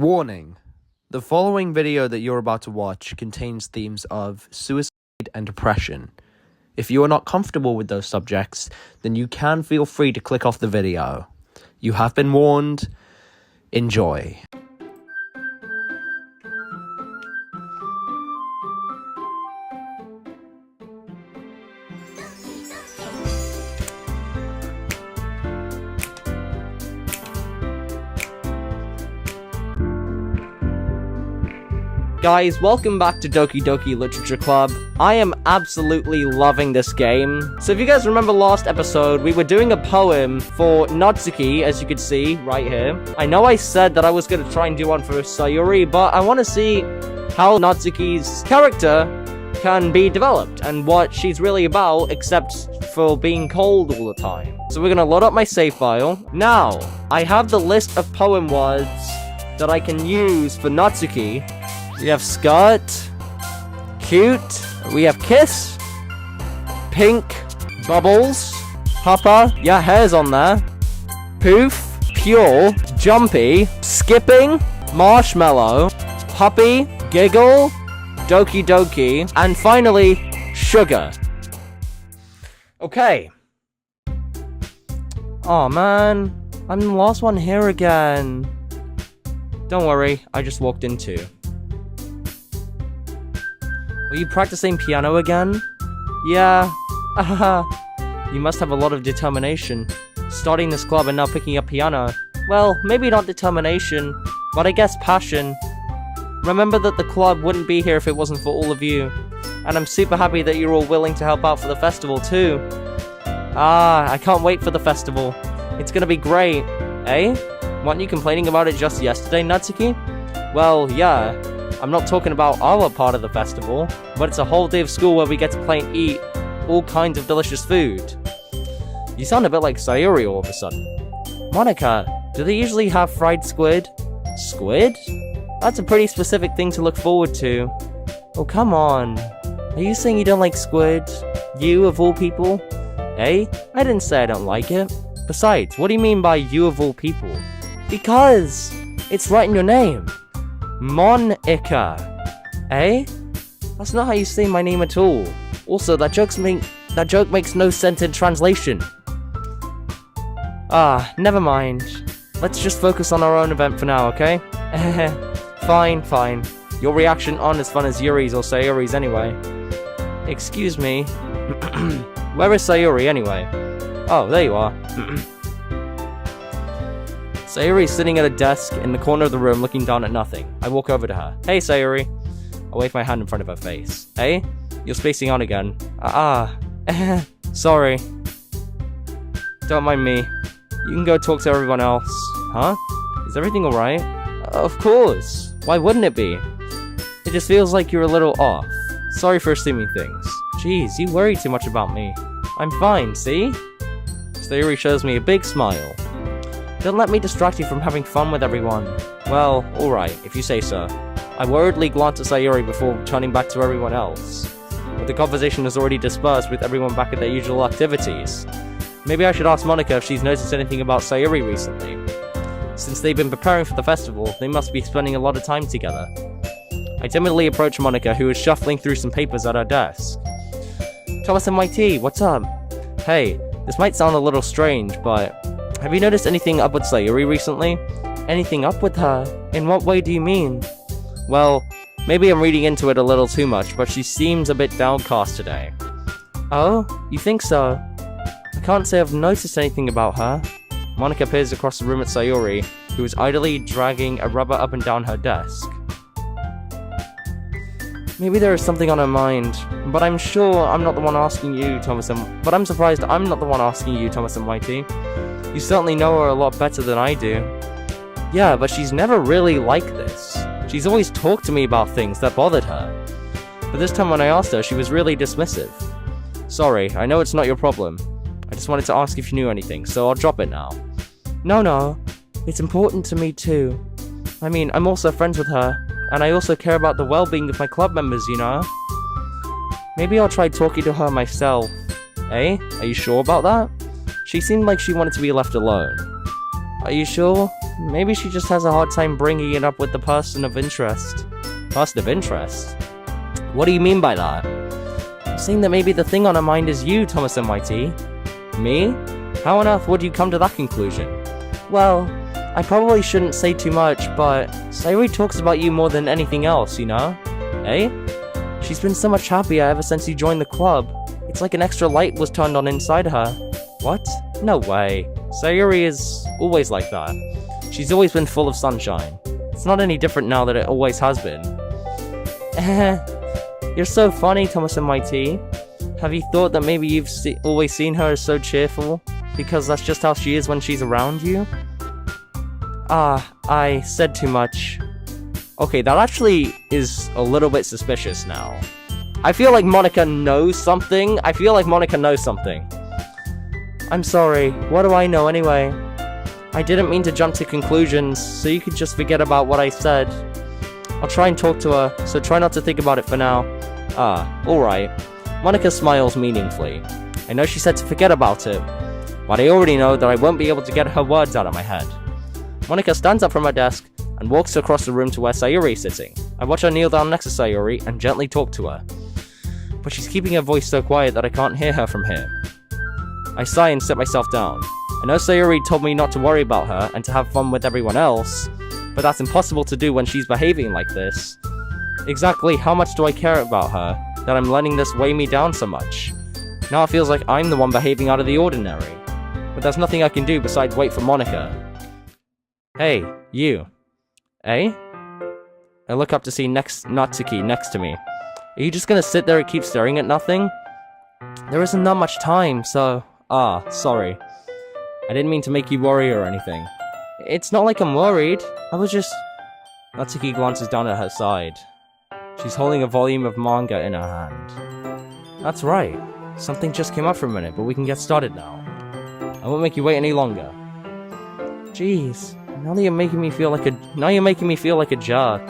Warning. The following video that you're about to watch contains themes of suicide and depression. If you are not comfortable with those subjects, then you can feel free to click off the video. You have been warned. Enjoy. Guys, welcome back to Doki Literature Club. I am absolutely loving this game. So if you guys remember last episode, we were doing a poem for Natsuki, as you can see right here. I know I said that I was going to try and do one for Sayuri, but I want to see how Natsuki's character can be developed and what she's really about, except for being cold all the time. So we're going to load up my save file. Now, I have the list of poem words that I can use for Natsuki. We have skirt, cute, we have kiss, pink, bubbles, papa, yeah, hair's on there, poof, pure, jumpy, skipping, marshmallow, puppy, giggle, doki, and finally, sugar. Okay. Oh man, I'm the last one here again. Don't worry, I just walked in too. Were you practicing piano again? Yeah. You must have a lot of determination. Starting this club and now picking up piano. Well, maybe not determination, but I guess passion. Remember that the club wouldn't be here if it wasn't for all of you. And I'm super happy that you're all willing to help out for the festival too. I can't wait for the festival. It's gonna be great. Eh? Weren't you complaining about it just yesterday, Natsuki? Well, yeah. I'm not talking about our part of the festival, but it's a whole day of school where we get to play and eat all kinds of delicious food. You sound a bit like Sayuri all of a sudden. Monica, do they usually have fried squid? Squid? That's a pretty specific thing to look forward to. Oh, come on. Are you saying you don't like squid? You, of all people? Eh? I didn't say I don't like it. Besides, what do you mean by you of all people? Because it's right in your name. Monica. Eh? That's not how you say my name at all. Also, that joke makes no sense in translation. Never mind. Let's just focus on our own event for now, okay? Fine. Your reaction aren't as fun as Yuri's or Sayuri's anyway. Excuse me. Where is Sayuri anyway? Oh, there you are. Sayuri's sitting at a desk in the corner of the room looking down at nothing. I walk over to her. Hey, Sayuri. I wave my hand in front of her face. Hey? You're spacing on again. Sorry. Don't mind me. You can go talk to everyone else. Huh? Is everything alright? Of course. Why wouldn't it be? It just feels like you're a little off. Sorry for assuming things. Jeez, you worry too much about me. I'm fine, see? Sayuri shows me a big smile. Don't let me distract you from having fun with everyone. Well, alright, if you say so. I worriedly glance at Sayuri before turning back to everyone else. But the conversation has already dispersed with everyone back at their usual activities. Maybe I should ask Monica if she's noticed anything about Sayuri recently. Since they've been preparing for the festival, they must be spending a lot of time together. I timidly approach Monica, who is shuffling through some papers at her desk. Thomas and YT, what's up? Hey, this might sound a little strange, but have you noticed anything up with Sayuri recently? Anything up with her? In what way do you mean? Well, maybe I'm reading into it a little too much, but she seems a bit downcast today. Oh? You think so? I can't say I've noticed anything about her. Monica peers across the room at Sayuri, who is idly dragging a rubber up and down her desk. Maybe there is something on her mind, but I'm sure I'm not the one asking you, but I'm surprised I'm not the one asking you, Thomas and YT. You certainly know her a lot better than I do. Yeah, but she's never really like this. She's always talked to me about things that bothered her. But this time when I asked her, she was really dismissive. Sorry, I know it's not your problem. I just wanted to ask if you knew anything, so I'll drop it now. No. It's important to me too. I mean, I'm also friends with her, and I also care about the well-being of my club members, you know? Maybe I'll try talking to her myself. Eh? Are you sure about that? She seemed like she wanted to be left alone. Are you sure? maybe she just has a hard time bringing it up with the person of interest. Person of interest? What do you mean by that? I'm saying that maybe the thing on her mind is you, Thomas MIT. Me? How on earth would you come to that conclusion? Well, I probably shouldn't say too much, but Sayuri talks about you more than anything else, you know? Eh? She's been so much happier ever since you joined the club. It's like an extra light was turned on inside her. What? No way. Sayuri is always like that. She's always been full of sunshine. It's not any different now that it always has been. You're so funny, Thomas MIT. Have you thought that maybe you've always seen her as so cheerful? Because that's just how she is when she's around you? I said too much. Okay, that actually is a little bit suspicious now. I feel like Monica knows something. I'm sorry, what do I know anyway? I didn't mean to jump to conclusions, so you could just forget about what I said. I'll try and talk to her, so try not to think about it for now. Alright. Monica smiles meaningfully. I know she said to forget about it, but I already know that I won't be able to get her words out of my head. Monica stands up from her desk and walks across the room to where Sayuri is sitting. I watch her kneel down next to Sayuri and gently talk to her. But she's keeping her voice so quiet that I can't hear her from here. I sigh and sit myself down. I know Sayuri told me not to worry about her and to have fun with everyone else, but that's impossible to do when she's behaving like this. Exactly how much do I care about her, that I'm letting this weigh me down so much? Now it feels like I'm the one behaving out of the ordinary. But there's nothing I can do besides wait for Monica. Hey, you. Eh? I look up to see Natsuki next to me. Are you just gonna sit there and keep staring at nothing? There isn't that much time, so... sorry. I didn't mean to make you worry or anything. It's not like I'm worried. I was just... Natsuki glances down at her side. She's holding a volume of manga in her hand. That's right. Something just came up for a minute, but we can get started now. I won't make you wait any longer. Jeez, now you're making me feel like a jerk.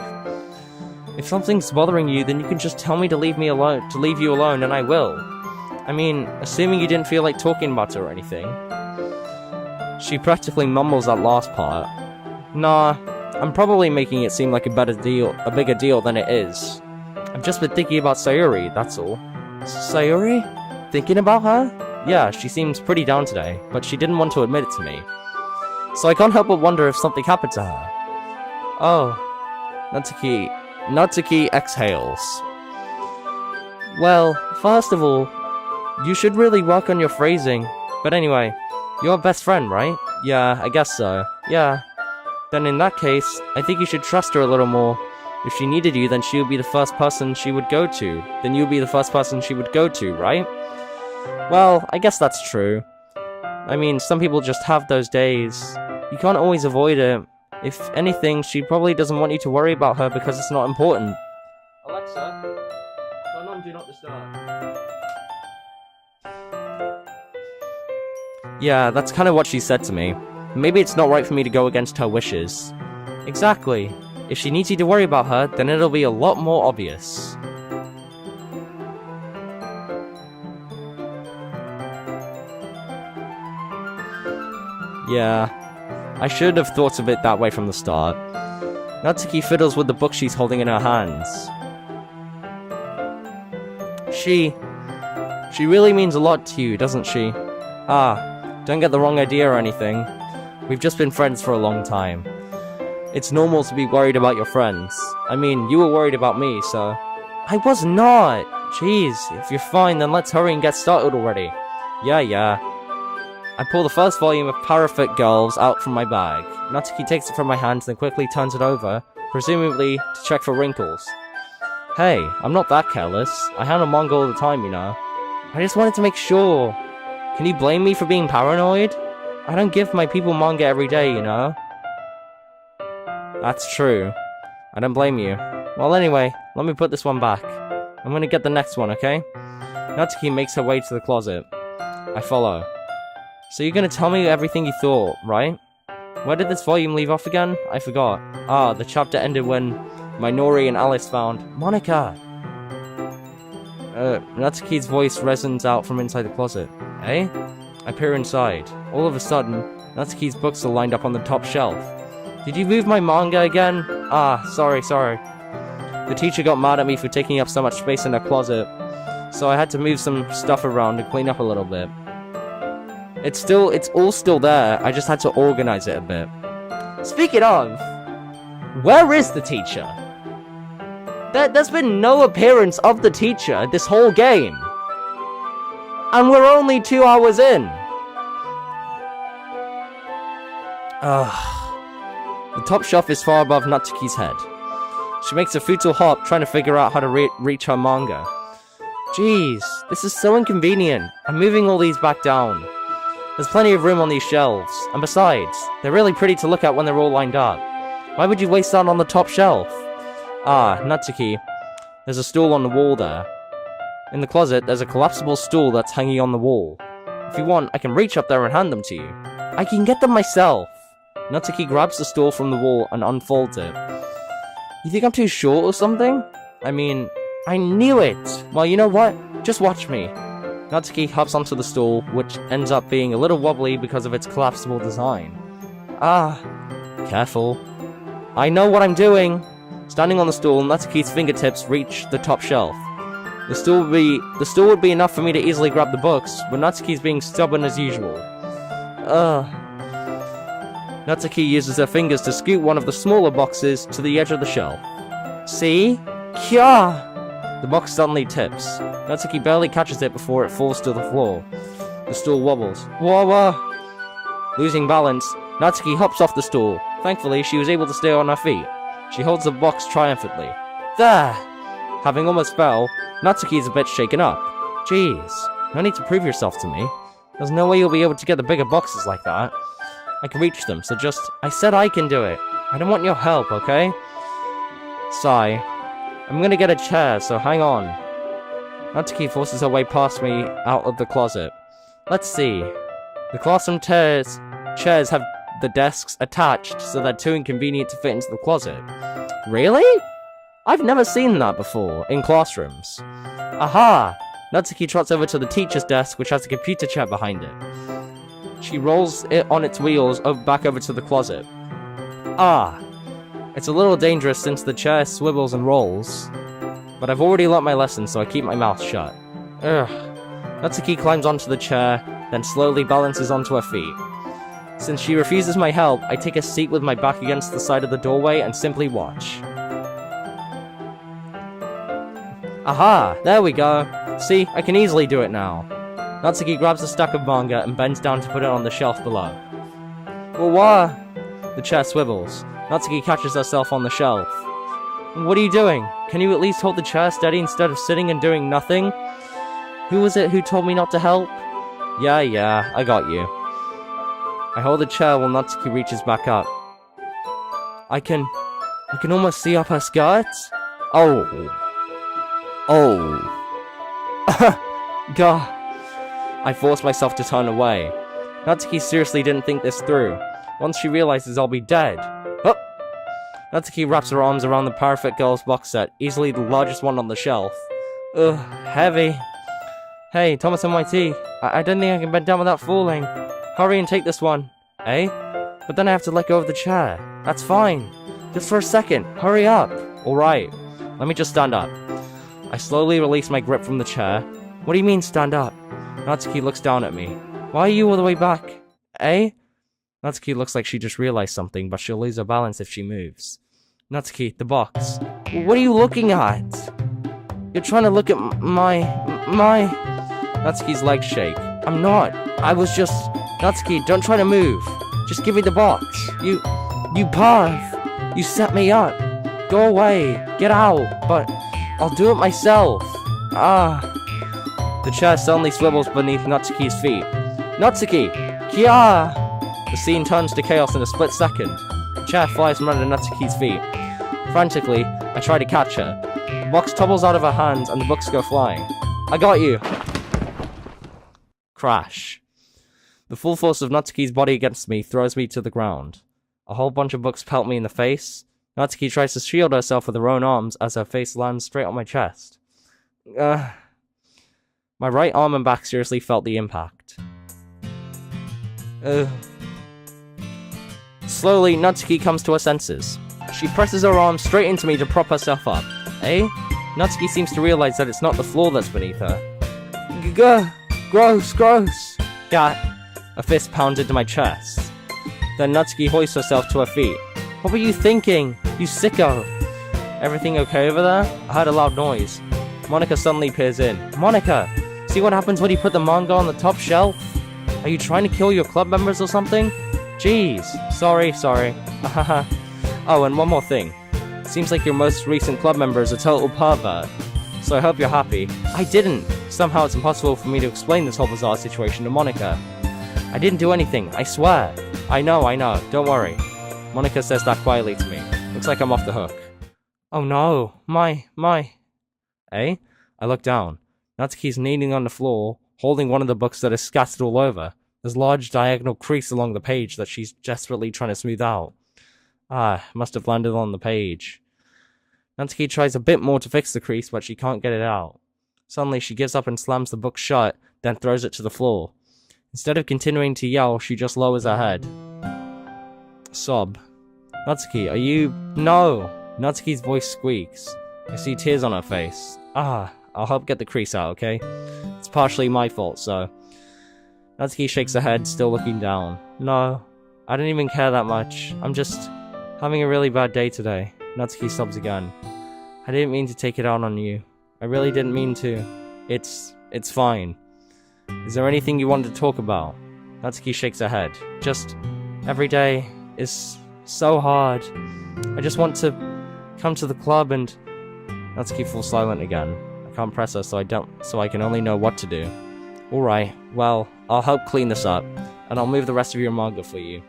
If something's bothering you, then you can just tell me to leave you alone, and I will. I mean, assuming you didn't feel like talking about it or anything. She practically mumbles that last part. Nah, I'm probably making it seem like a bigger deal than it is. I've just been thinking about Sayuri, that's all. Sayuri? Thinking about her? Yeah, she seems pretty down today, but she didn't want to admit it to me. So I can't help but wonder if something happened to her. Oh. Natsuki exhales. Well, first of all, you should really work on your phrasing. But anyway, you're her best friend, right? Yeah, I guess so. Yeah. Then in that case, I think you should trust her a little more. If she needed you, then she would be the first person she would go to. Then you'll be the first person she would go to, right? Well, I guess that's true. I mean, some people just have those days. You can't always avoid it. If anything, she probably doesn't want you to worry about her because it's not important. Alexa, turn on Do Not Disturb. Yeah, that's kind of what she said to me. Maybe it's not right for me to go against her wishes. Exactly. If she needs you to worry about her, then it'll be a lot more obvious. Yeah, I should have thought of it that way from the start. Natsuki fiddles with the book she's holding in her hands. She really means a lot to you, doesn't she? Don't get the wrong idea or anything. We've just been friends for a long time. It's normal to be worried about your friends. I mean, you were worried about me, so... I was not! Jeez, if you're fine, then let's hurry and get started already. Yeah. I pull the first volume of Parafit Girls out from my bag. Natsuki takes it from my hands and quickly turns it over, presumably to check for wrinkles. Hey, I'm not that careless. I handle manga all the time, you know. I just wanted to make sure. Can you blame me for being paranoid? I don't give my people manga every day, you know. That's true. I don't blame you. Well, anyway, let me put this one back. I'm gonna get the next one, okay? Natsuki makes her way to the closet. I follow. So you're gonna tell me everything you thought, right? Where did this volume leave off again? I forgot. The chapter ended when Minori and Alice found Monica! Natsuki's voice resonates out from inside the closet. Eh? I peer inside. All of a sudden, Natsuki's books are lined up on the top shelf. Did you move my manga again? Ah, sorry. The teacher got mad at me for taking up so much space in her closet, so I had to move some stuff around and clean up a little bit. It's all still there, I just had to organize it a bit. Speaking of, where is the teacher? There's been no appearance of the teacher this whole game. And we're only 2 hours in. The top shelf is far above Natsuki's head. She makes a futile hop, trying to figure out how to reach her manga. Jeez, this is so inconvenient. I'm moving all these back down. There's plenty of room on these shelves, and besides, they're really pretty to look at when they're all lined up. Why would you waste that on the top shelf? Ah, Natsuki, there's a stool on the wall there. In the closet, there's a collapsible stool that's hanging on the wall. If you want, I can reach up there and hand them to you. I can get them myself. Natsuki grabs the stool from the wall and unfolds it. You think I'm too short or something? I mean, I knew it! Well, you know what? Just watch me. Natsuki hops onto the stool, which ends up being a little wobbly because of its collapsible design. Ah, careful. I know what I'm doing! Standing on the stool, Natsuki's fingertips reach the top shelf. The stool would be enough for me to easily grab the books, but Natsuki's being stubborn as usual. Natsuki uses her fingers to scoot one of the smaller boxes to the edge of the shelf. See? Kya! The box suddenly tips. Natsuki barely catches it before it falls to the floor. The stool wobbles. Whoa! Losing balance, Natsuki hops off the stool. Thankfully, she was able to stay on her feet. She holds the box triumphantly. There! Having almost fell, Natsuki is a bit shaken up. Jeez, no need to prove yourself to me. There's no way you'll be able to get the bigger boxes like that. I can reach them, so I said I can do it. I don't want your help, okay? Sigh. I'm gonna get a chair, so hang on. Natsuki forces her way past me out of the closet. Let's see. The classroom chairs have the desks attached, so they're too inconvenient to fit into the closet. Really? I've never seen that before, in classrooms. Aha! Natsuki trots over to the teacher's desk, which has a computer chair behind it. She rolls it on its wheels back over to the closet. Ah! It's a little dangerous since the chair swivels and rolls. But I've already learnt my lesson, so I keep my mouth shut. Ugh. Natsuki climbs onto the chair, then slowly balances onto her feet. Since she refuses my help, I take a seat with my back against the side of the doorway and simply watch. Aha! There we go! See, I can easily do it now. Natsuki grabs a stack of manga and bends down to put it on the shelf below. Wah! The chair swivels. Natsuki catches herself on the shelf. What are you doing? Can you at least hold the chair steady instead of sitting and doing nothing? Who was it who told me not to help? Yeah, I got you. I hold the chair while Natsuki reaches back up. I can almost see up her skirts? Oh. Gah. I force myself to turn away. Natsuki seriously didn't think this through. Once she realizes I'll be dead. Oh! Natsuki wraps her arms around the Perfect Girls box set, easily the largest one on the shelf. Ugh, heavy. Hey, Thomas MIT, I don't think I can bend down without falling. Hurry and take this one. Eh? But then I have to let go of the chair. That's fine. Just for a second. Hurry up. Alright. Let me just stand up. I slowly release my grip from the chair. What do you mean, stand up? Natsuki looks down at me. Why are you all the way back? Eh? Natsuki looks like she just realized something, but she'll lose her balance if she moves. Natsuki, the box. What are you looking at? You're trying to look at my... Natsuki's legs shake. I'm not. I was just... Natsuki, don't try to move. Just give me the box. You perv. You set me up. Go away. Get out. But I'll do it myself. Ah. The chair suddenly swivels beneath Natsuki's feet. Natsuki! Kya! The scene turns to chaos in a split second. The chair flies from under Natsuki's feet. Frantically, I try to catch her. The box topbles out of her hands and the books go flying. I got you! Crash. The full force of Natsuki's body against me throws me to the ground. A whole bunch of books pelt me in the face. Natsuki tries to shield herself with her own arms as her face lands straight on my chest. My right arm and back seriously felt the impact. Slowly, Natsuki comes to her senses. She presses her arm straight into me to prop herself up. Eh? Natsuki seems to realize that it's not the floor that's beneath her. Gah! Gross, gross! Yeah. A fist pounds into my chest. Then Natsuki hoists herself to her feet. What were you thinking? You sicko! Everything okay over there? I heard a loud noise. Monika suddenly peers in. Monika! See what happens when you put the manga on the top shelf? Are you trying to kill your club members or something? Jeez. Sorry. Oh, and one more thing. Seems like your most recent club member is a total pervert. So I hope you're happy. I didn't. Somehow it's impossible for me to explain this whole bizarre situation to Monika. I didn't do anything, I swear. I know. Don't worry. Monika says that quietly to me. Looks like I'm off the hook. Oh no. My. Eh? I look down. Natsuki's kneeling on the floor, holding one of the books that is scattered all over. There's large diagonal crease along the page that she's desperately trying to smooth out. Must have landed on the page. Natsuki tries a bit more to fix the crease, but she can't get it out. Suddenly, she gives up and slams the book shut, then throws it to the floor. Instead of continuing to yell, she just lowers her head. Sob. Natsuki, are you... No! Natsuki's voice squeaks. I see tears on her face. I'll help get the crease out, okay? It's partially my fault, so... Natsuki shakes her head, still looking down. No, I don't even care that much. I'm just having a really bad day today. Natsuki sobs again. I didn't mean to take it out on you. I really didn't mean to. It's fine. Is there anything you wanted to talk about? Natsuki shakes her head. Just, every day is so hard. I just want to come to the club and... Natsuki falls silent again. I can't press her, so I can only know what to do. Alright, well, I'll help clean this up, and I'll move the rest of your manga for you.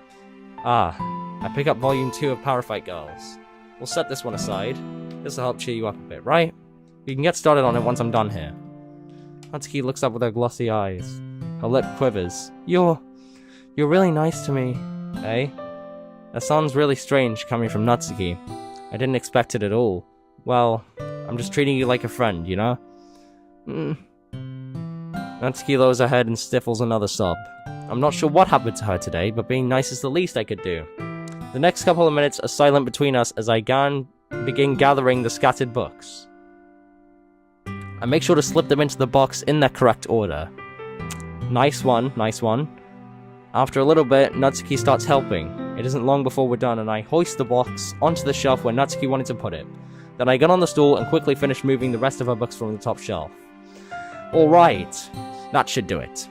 I pick up volume 2 of Power Fight Girls. We'll set this one aside. This'll help cheer you up a bit, right? You can get started on it once I'm done here. Natsuki looks up with her glossy eyes. Her lip quivers. You're really nice to me. Eh? That sounds really strange coming from Natsuki. I didn't expect it at all. Well, I'm just treating you like a friend, you know? Natsuki lowers her head and stifles another sob. I'm not sure what happened to her today, but being nice is the least I could do. The next couple of minutes are silent between us as I begin gathering the scattered books. I make sure to slip them into the box in their correct order. Nice one. After a little bit, Natsuki starts helping. It isn't long before we're done, and I hoist the box onto the shelf where Natsuki wanted to put it. Then I get on the stool and quickly finish moving the rest of her books from the top shelf. Alright, that should do it.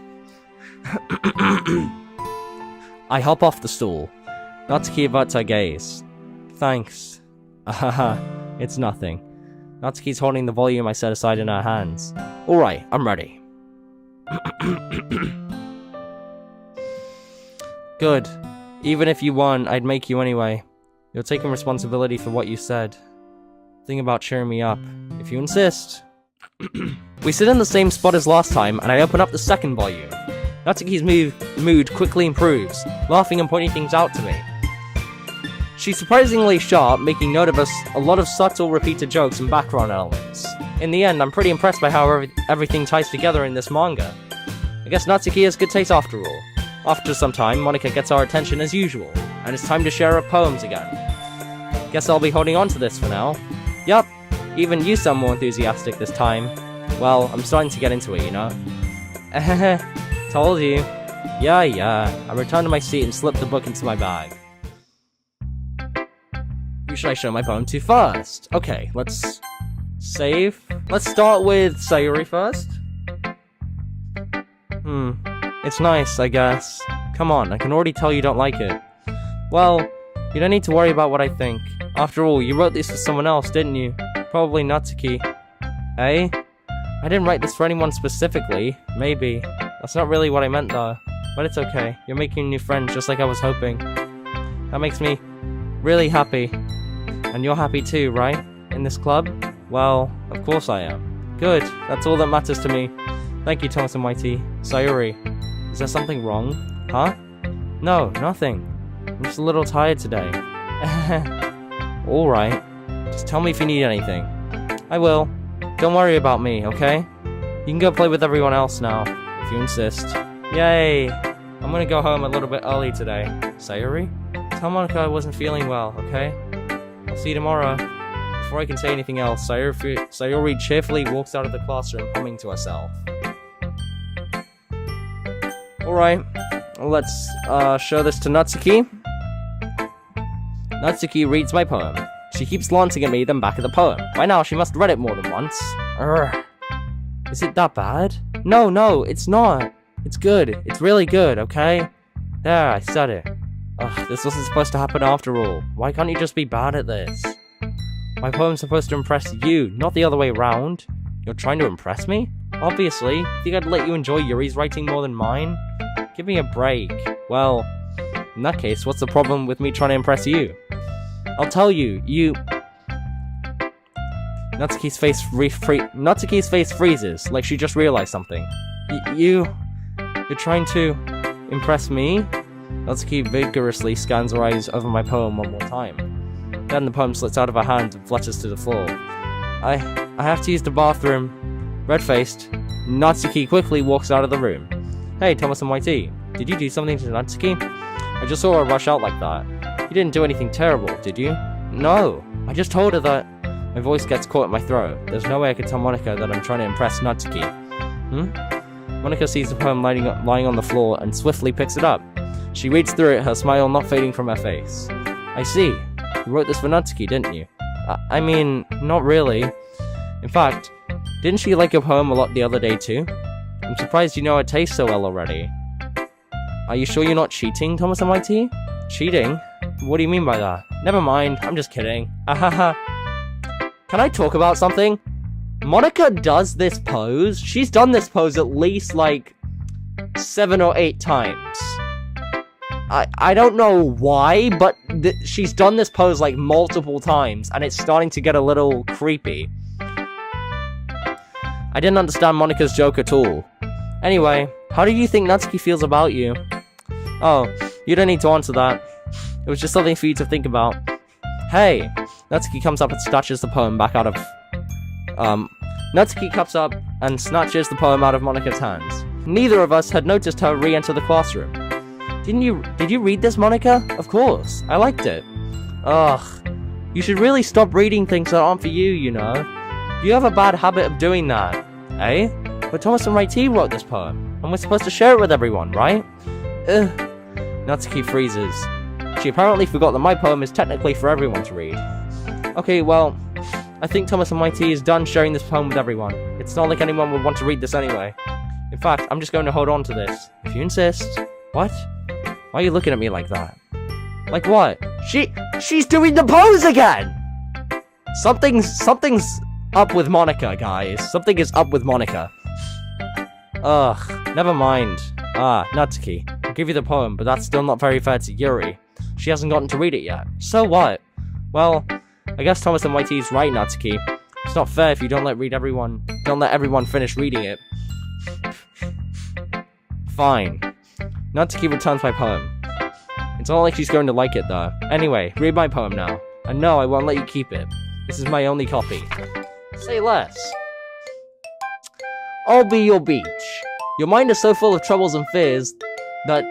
I hop off the stool. Natsuki averts her gaze. Thanks. It's nothing. Natsuki's holding the volume I set aside in her hands. Alright, I'm ready. Good. Even if you won, I'd make you anyway. You're taking responsibility for what you said. Think about cheering me up, if you insist. We sit in the same spot as last time, and I open up the second volume. Natsuki's mood quickly improves, laughing and pointing things out to me. She's surprisingly sharp, making note of a lot of subtle repeated jokes and background elements. In the end, I'm pretty impressed by how everything ties together in this manga. I guess Natsuki has good taste after all. After some time, Monika gets our attention as usual, and it's time to share her poems again. Guess I'll be holding on to this for now. Yup, even you sound more enthusiastic this time. Well, I'm starting to get into it, you know? Told you. Yeah. I return to my seat and slip the book into my bag. Who should I show my poem to first? Okay, let's save. Let's start with Sayuri first. It's nice, I guess. Come on, I can already tell you don't like it. Well, you don't need to worry about what I think. After all, you wrote this for someone else, didn't you? Probably Natsuki. Eh? I didn't write this for anyone specifically. Maybe. That's not really what I meant though. But it's okay. You're making new friends just like I was hoping. That makes me really happy. And you're happy too, right? In this club? Well, of course I am. Good. That's all that matters to me. Thank you, Thomas and Whitey. Sayuri. Is there something wrong? Huh? No, nothing. I'm just a little tired today. Alright. Just tell me if you need anything. I will. Don't worry about me, okay? You can go play with everyone else now, if you insist. Yay! I'm gonna go home a little bit early today. Sayuri? Tell Monica I wasn't feeling well, okay? I'll see you tomorrow. Before I can say anything else, Sayori cheerfully walks out of the classroom, humming to herself. Alright, let's show this to Natsuki. Natsuki reads my poem. She keeps glancing at me, then back at the poem. By now, she must have read it more than once. Urgh. Is it that bad? No, it's not. It's good. It's really good, okay? There, I said it. Ugh, this wasn't supposed to happen after all. Why can't you just be bad at this? My poem's supposed to impress you, not the other way around. You're trying to impress me? Obviously. Think I'd let you enjoy Yuri's writing more than mine? Give me a break. Well, in that case, what's the problem with me trying to impress you? I'll tell you, Natsuki's face freezes, like she just realized something. You're trying to impress me? Natsuki vigorously scans her eyes over my poem one more time. Then the poem slips out of her hand and flutters to the floor. I have to use the bathroom. Red-faced, Natsuki quickly walks out of the room. Hey, Thomas and YT, did you do something to Natsuki? I just saw her rush out like that. You didn't do anything terrible, did you? No, I just told her that... My voice gets caught in my throat. There's no way I could tell Monica that I'm trying to impress Natsuki. Monica sees the poem lying on the floor and swiftly picks it up. She reads through it, her smile not fading from her face. I see. You wrote this for Natsuki, didn't you? I mean, not really. In fact, didn't she like your poem a lot the other day too? I'm surprised you know her taste so well already. Are you sure you're not cheating, Thomas and YT? Cheating? What do you mean by that? Never mind, I'm just kidding. Ahaha. Can I talk about something? Monica does this pose. She's done this pose at least, like, 7 or 8 times. I don't know why, but she's done this pose, like, multiple times, and it's starting to get a little creepy. I didn't understand Monica's joke at all. Anyway, how do you think Natsuki feels about you? Oh, you don't need to answer that. It was just something for you to think about. Hey! Natsuki comes up and snatches the poem back out of... Natsuki comes up and snatches the poem out of Monica's hands. Neither of us had noticed her re-enter the classroom. Did you read this, Monica? Of course. I liked it. Ugh. You should really stop reading things that aren't for you, you know. You have a bad habit of doing that. Eh? But Thomas and YT wrote this poem, and we're supposed to share it with everyone, right? Ugh. Natsuki freezes. She apparently forgot that my poem is technically for everyone to read. Okay, well, I think Thomas and YT is done sharing this poem with everyone. It's not like anyone would want to read this anyway. In fact, I'm just going to hold on to this, if you insist. What? Why are you looking at me like that? Like what? She's doing the pose again! Something's up with Monica, guys. Something is up with Monica. Ugh, never mind. Natsuki, I'll give you the poem, but that's still not very fair to Yuri. She hasn't gotten to read it yet. So what? Well, I guess Thomas and YT's right, Natsuki. It's not fair if you don't let everyone finish reading it. Fine. Natsuki returns my poem. It's not like she's going to like it, though. Anyway, read my poem now. And no, I won't let you keep it. This is my only copy. Say less. I'll be your beach. Your mind is so full of troubles and fears that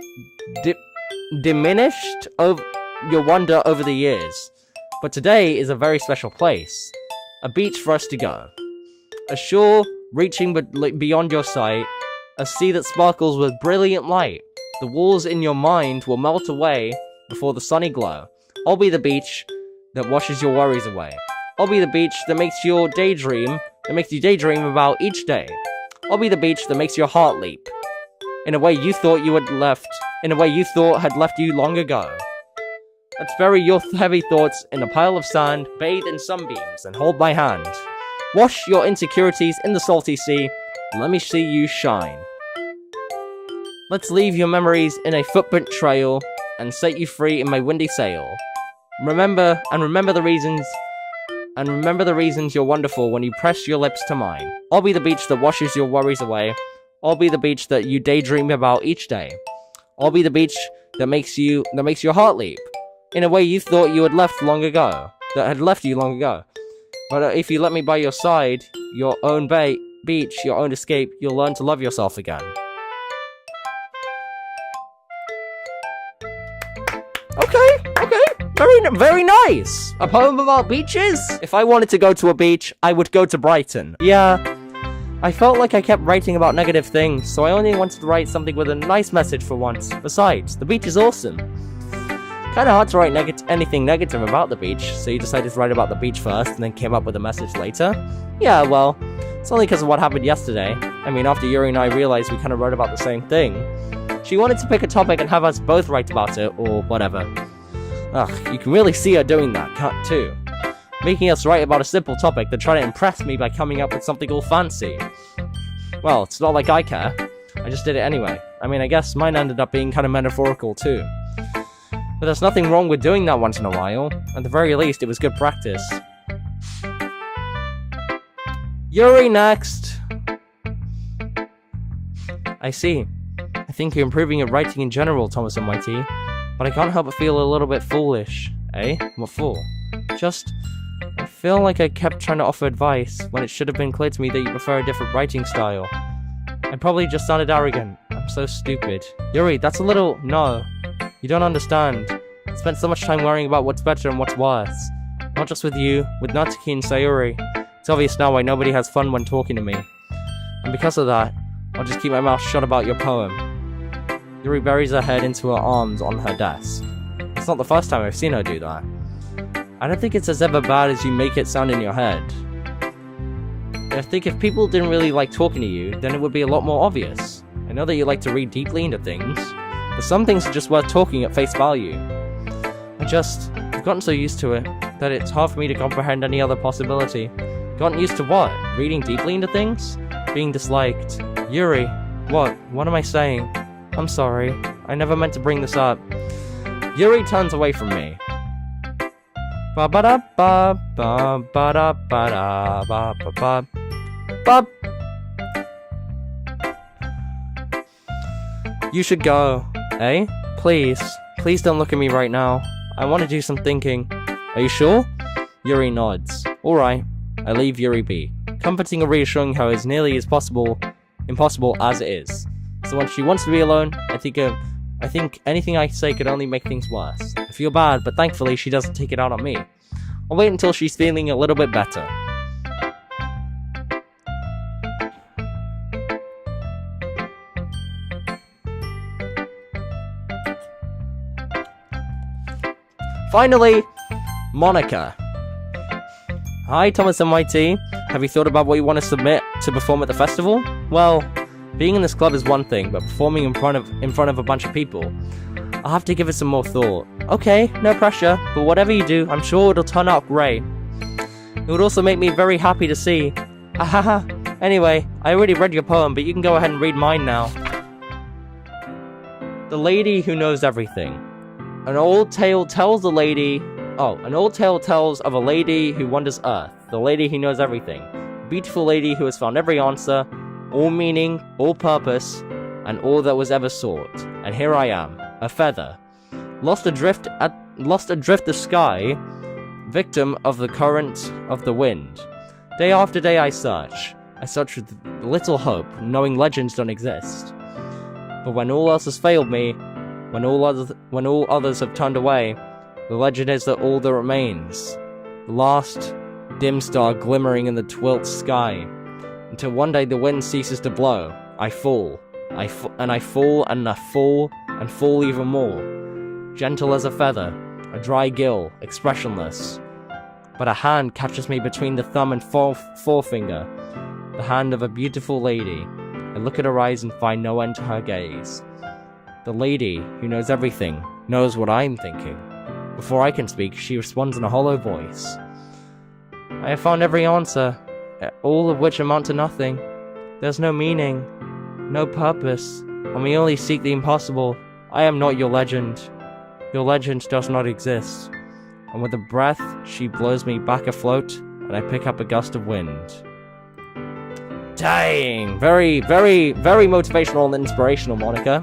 diminished your wonder over the years. But today is a very special place. A beach for us to go. A shore reaching beyond your sight. A sea that sparkles with brilliant light. The walls in your mind will melt away before the sunny glow. I'll be the beach that washes your worries away. I'll be the beach that makes you daydream about each day. I'll be the beach that makes your heart leap. In a way you thought had left you long ago. Let's bury your heavy thoughts in a pile of sand, bathe in sunbeams, and hold my hand. Wash your insecurities in the salty sea, and let me see you shine. Let's leave your memories in a footprint trail, and set you free in my windy sail. Remember the reasons you're wonderful when you press your lips to mine. I'll be the beach that washes your worries away. I'll be the beach that you daydream about each day. I'll be the beach that makes your heart leap. In a way you thought you had left long ago. But if you let me by your side, your own beach, your own escape, you'll learn to love yourself again. Okay. Very nice. A poem about beaches? If I wanted to go to a beach, I would go to Brighton. Yeah, I felt like I kept writing about negative things, so I only wanted to write something with a nice message for once. Besides, the beach is awesome. Kinda hard to write anything negative about the beach, so you decided to write about the beach first and then came up with a message later? Yeah, well, it's only because of what happened yesterday. I mean, after Yuri and I realized we kinda wrote about the same thing. She wanted to pick a topic and have us both write about it, or whatever. Ugh, you can really see her doing that, too. Making us write about a simple topic, then try to impress me by coming up with something all fancy. Well, it's not like I care. I just did it anyway. I mean, I guess mine ended up being kind of metaphorical, too. But there's nothing wrong with doing that once in a while. At the very least, it was good practice. Yuri next! I see. I think you're improving at writing in general, Thomas and Whitey. But I can't help but feel a little bit foolish. Eh? What for? I feel like I kept trying to offer advice, when it should have been clear to me that you prefer a different writing style. I probably just sounded arrogant. I'm so stupid. Yuri, that's a little... No. You don't understand. I spent so much time worrying about what's better and what's worse. Not just with you, with Natsuki and Sayuri. It's obvious now why nobody has fun when talking to me. And because of that, I'll just keep my mouth shut about your poem. Yuri buries her head into her arms on her desk. It's not the first time I've seen her do that. I don't think it's as ever bad as you make it sound in your head. I think if people didn't really like talking to you, then it would be a lot more obvious. I know that you like to read deeply into things, but some things are just worth talking at face value. I've gotten so used to it, that it's hard for me to comprehend any other possibility. Gotten used to what? Reading deeply into things? Being disliked. Yuri, what? What am I saying? I'm sorry. I never meant to bring this up. Yuri turns away from me. Ba ba da ba ba ba da ba da ba ba ba ba. You should go, eh? Please. Please don't look at me right now. I want to do some thinking. Are you sure? Yuri nods. Alright. I leave Yuri be, comforting or reassuring her as nearly as impossible as it is. So when she wants to be alone, I think anything I say could only make things worse. I feel bad, but thankfully she doesn't take it out on me. I'll wait until she's feeling a little bit better. Finally, Monica. Hi, Thomas and Whitey. Have you thought about what you want to submit to perform at the festival? Well, being in this club is one thing, but performing in front of a bunch of people, I'll have to give it some more thought. Okay, no pressure, but whatever you do, I'm sure it'll turn out great. It would also make me very happy to see. Ahaha. Anyway, I already read your poem, but you can go ahead and read mine now. The Lady Who Knows Everything. An old tale tells of a lady who wanders Earth. The lady who knows everything. A beautiful lady who has found every answer, all meaning, all purpose, and all that was ever sought. And here I am, a feather, lost adrift the sky, victim of the current of the wind. Day after day I search with little hope, knowing legends don't exist. But when all else has failed me, when all others have turned away, the legend is that all that remains, the last dim star glimmering in the twilit sky, until one day the wind ceases to blow. I fall even more, gentle as a feather, a dry gill, expressionless. But a hand catches me between the thumb and forefinger, the hand of a beautiful lady. I look at her eyes and find no end to her gaze. The lady who knows everything knows what I'm thinking. Before I can speak, she responds in a hollow voice. I have found every answer, all of which amount to nothing. There's no meaning, no purpose, and we only seek the impossible. I am not your legend. Your legend does not exist. And with a breath, she blows me back afloat, and I pick up a gust of wind. Dang! Very, very, very motivational and inspirational, Monica.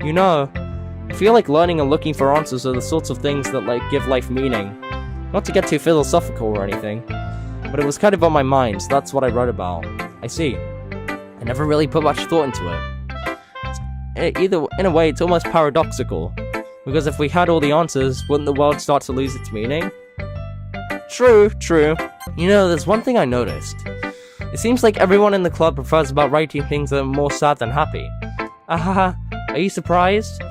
You know, I feel like learning and looking for answers are the sorts of things that, give life meaning. Not to get too philosophical or anything, but it was kind of on my mind, so that's what I wrote about. I see. I never really put much thought into it. In a way, it's almost paradoxical. Because if we had all the answers, wouldn't the world start to lose its meaning? True. You know, there's one thing I noticed. It seems like everyone in the club prefers about writing things that are more sad than happy. Ahaha, are you surprised?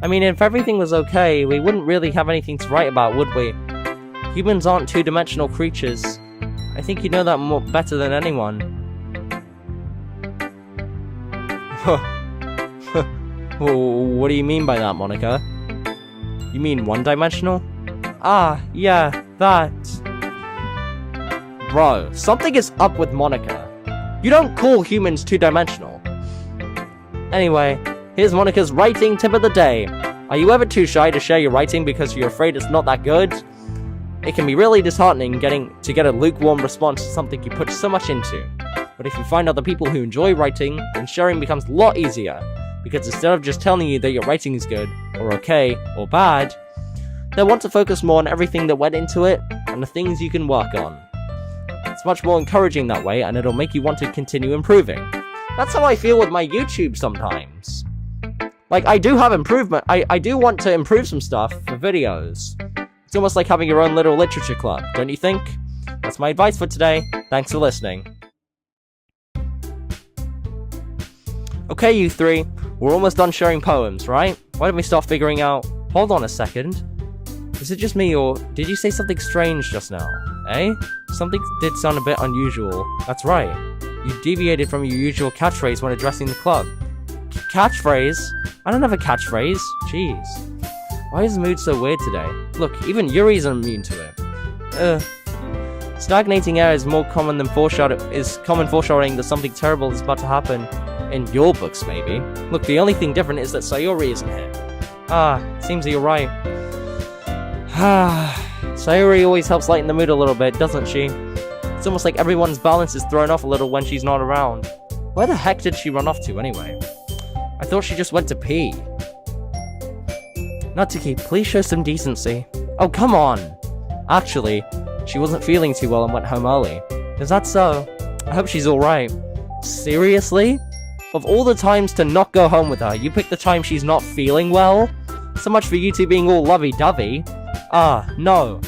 I mean, if everything was okay, we wouldn't really have anything to write about, would we? Humans aren't two-dimensional creatures. I think you know that better than anyone. What do you mean by that, Monica? You mean one-dimensional? Ah, yeah, that. Bro, something is up with Monica. You don't call humans two-dimensional. Anyway, here's Monica's writing tip of the day. Are you ever too shy to share your writing because you're afraid it's not that good? It can be really disheartening to get a lukewarm response to something you put so much into. But if you find other people who enjoy writing, then sharing becomes a lot easier. Because instead of just telling you that your writing is good, or okay, or bad, they'll want to focus more on everything that went into it, and the things you can work on. It's much more encouraging that way, and it'll make you want to continue improving. That's how I feel with my YouTube sometimes. Like, I do have improvement. I do want to improve some stuff for videos. It's almost like having your own little literature club, don't you think? That's my advice for today. Thanks for listening. Okay, you three. We're almost done sharing poems, right? Why don't we start figuring out... Hold on a second. Is it just me, or did you say something strange just now? Eh? Something did sound a bit unusual. That's right. You deviated from your usual catchphrase when addressing the club. Catchphrase? I don't have a catchphrase. Jeez. Why is the mood so weird today? Look, even Yuri's immune to it. Stagnating air is more common than foreshadowing that something terrible is about to happen. In your books, maybe. Look, the only thing different is that Sayori isn't here. Seems that you're right. Sayori always helps lighten the mood a little bit, doesn't she? It's almost like everyone's balance is thrown off a little when she's not around. Where the heck did she run off to, anyway? I thought she just went to pee. Natsuki, please show some decency. Oh, come on! Actually, she wasn't feeling too well and went home early. Is that so? I hope she's alright. Seriously? Of all the times to not go home with her, you picked the time she's not feeling well? So much for you two being all lovey-dovey. No.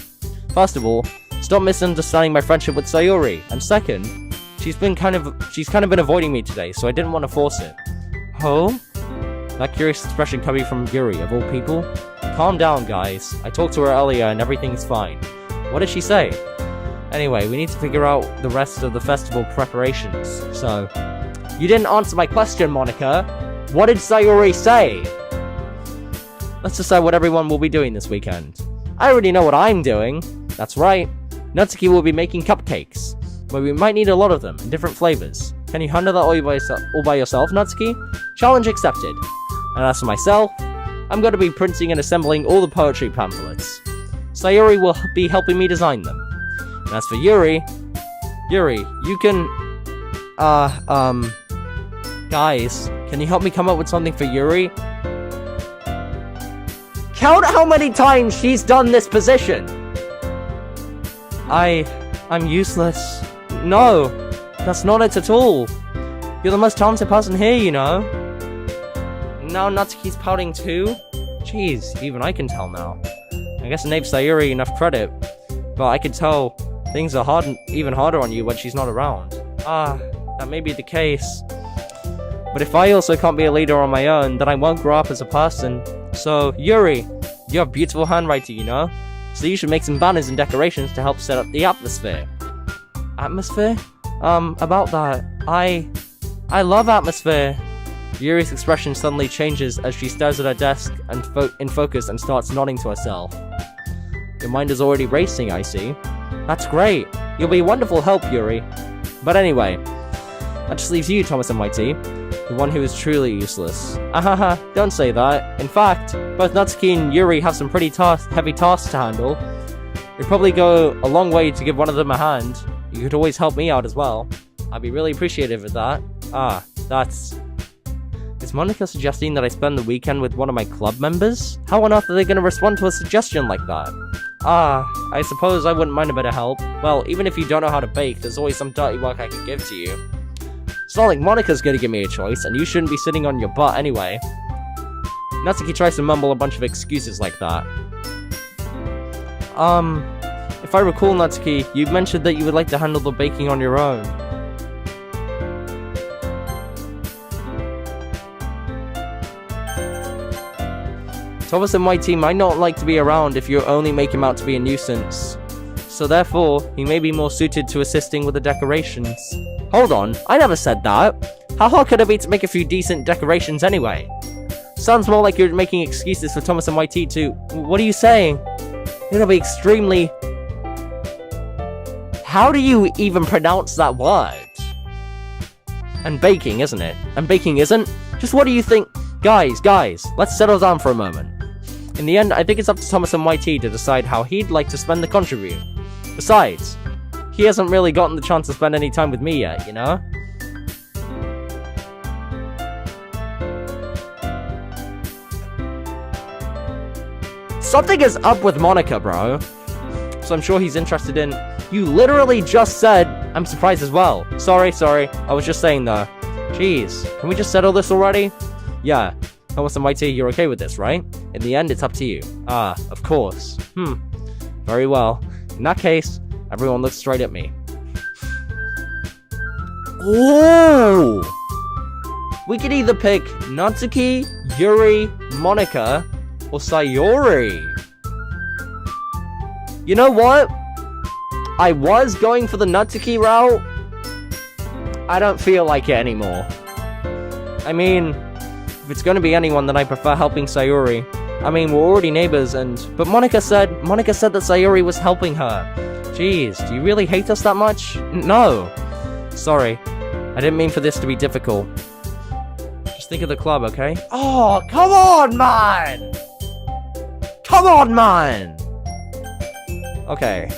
First of all, stop misunderstanding my friendship with Sayori. And second, she's kind of been avoiding me today, so I didn't want to force it. Oh? That curious expression coming from Yuri, of all people? Calm down, guys. I talked to her earlier and everything's fine. What did she say? Anyway, we need to figure out the rest of the festival preparations, so... You didn't answer my question, Monica. What did Sayori say? Let's decide what everyone will be doing this weekend. I already know what I'm doing. That's right. Natsuki will be making cupcakes, but we might need a lot of them in different flavors. Can you handle that all by yourself, Natsuki? Challenge accepted. And as for myself, I'm going to be printing and assembling all the poetry pamphlets. Sayori will be helping me design them. And as for Yuri, you can... Guys, can you help me come up with something for Yuri? Count how many times she's done this position! I'm useless. No, that's not it at all. You're the most talented person here, you know. Now Natsuki's pouting too? Jeez, even I can tell now. I guess I gave Sayuri enough credit, but I could tell things are even harder on you when she's not around. That may be the case. But if I also can't be a leader on my own, then I won't grow up as a person. So, Yuri, you have beautiful handwriting, you know? So you should make some banners and decorations to help set up the atmosphere. Atmosphere? About that, I love atmosphere. Yuri's expression suddenly changes as she stares at her desk and in focus and starts nodding to herself. Your mind is already racing, I see. That's great. You'll be a wonderful help, Yuri. But anyway, that just leaves you, Thomas and Mighty, the one who is truly useless. Ahaha, don't say that. In fact, both Natsuki and Yuri have some pretty heavy tasks to handle. It'd probably go a long way to give one of them a hand. You could always help me out as well. I'd be really appreciative of that. Is Monica suggesting that I spend the weekend with one of my club members? How on earth are they going to respond to a suggestion like that? I suppose I wouldn't mind a bit of help. Well, even if you don't know how to bake, there's always some dirty work I can give to you. It's not like Monica's gonna give me a choice, and you shouldn't be sitting on your butt anyway. Natsuki tries to mumble a bunch of excuses like that. If I recall, Natsuki, you mentioned that you would like to handle the baking on your own. Thomas and my team might not like to be around if you only make him out to be a nuisance. So therefore, he may be more suited to assisting with the decorations. Hold on, I never said that. How hard could it be to make a few decent decorations anyway? Sounds more like you're making excuses for Thomas and YT to... What are you saying? It'll be extremely... How do you even pronounce that word? And baking, isn't it? And baking isn't? Just what do you think? Guys, let's settle down for a moment. In the end, I think it's up to Thomas and YT to decide how he'd like to spend the contribute. Besides, he hasn't really gotten the chance to spend any time with me yet, you know? Something is up with Monica, bro. So I'm sure he's interested in... You literally just said... I'm surprised as well. Sorry. I was just saying though. Jeez, can we just settle this already? Yeah. Thomas and YT, you're okay with this, right? In the end, it's up to you. Ah, of course. Very well. In that case, everyone looks straight at me. Ooh! We could either pick Natsuki, Yuri, Monica, or Sayori. You know what? I was going for the Natsuki route. I don't feel like it anymore. I mean, if it's gonna be anyone, then I prefer helping Sayori. I mean, we're already neighbors, but Monica said that Sayori was helping her. Jeez, do you really hate us that much? No. Sorry, I didn't mean for this to be difficult. Just think of the club, okay? Oh, come on, man! Come on, man! Okay,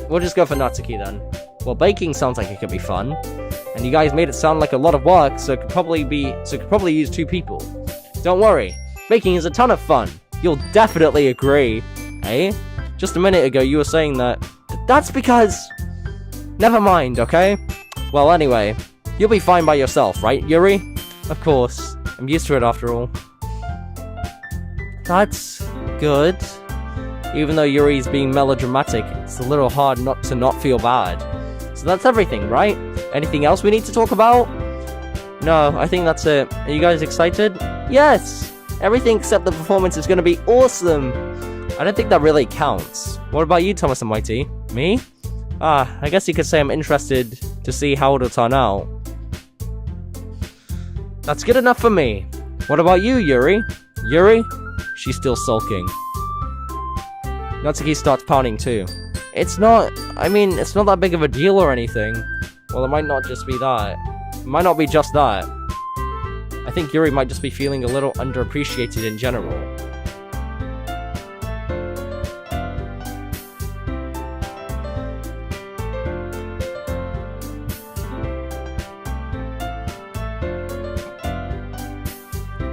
we'll just go for Natsuki then. Well, baking sounds like it could be fun. And you guys made it sound like a lot of work, so it could probably use 2 people. Don't worry, baking is a ton of fun. You'll definitely agree, eh? Just a minute ago you were saying that. That's because... Never mind, okay? Well, anyway, you'll be fine by yourself, right, Yuri? Of course, I'm used to it after all. That's good. Even though Yuri's being melodramatic, it's a little hard not to feel bad. So that's everything, right? Anything else we need to talk about? No, I think that's it. Are you guys excited? Yes! Everything except the performance is gonna be awesome! I don't think that really counts. What about you, Thomas and YT? Me? I guess you could say I'm interested to see how it'll turn out. That's good enough for me. What about you, Yuri? Yuri? She's still sulking. Natsuki starts pouting too. It's not that big of a deal or anything. Well, it might not just be that. It might not be just that. I think Yuri might just be feeling a little underappreciated in general.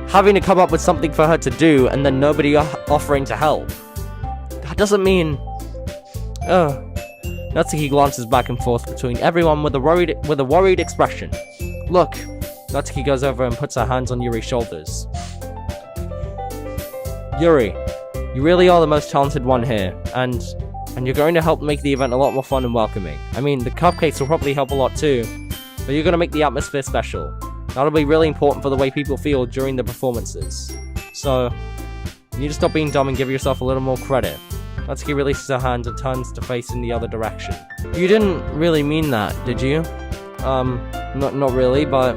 Having to come up with something for her to do and then nobody offering to help. That doesn't mean... Natsuki glances back and forth between everyone with a worried expression. Look, Natsuki goes over and puts her hands on Yuri's shoulders. Yuri, you really are the most talented one here, and you're going to help make the event a lot more fun and welcoming. I mean, the cupcakes will probably help a lot too, but you're going to make the atmosphere special. That'll be really important for the way people feel during the performances. So, you need to stop being dumb and give yourself a little more credit. Natsuki releases her hand and turns to face in the other direction. You didn't really mean that, did you? Not really, but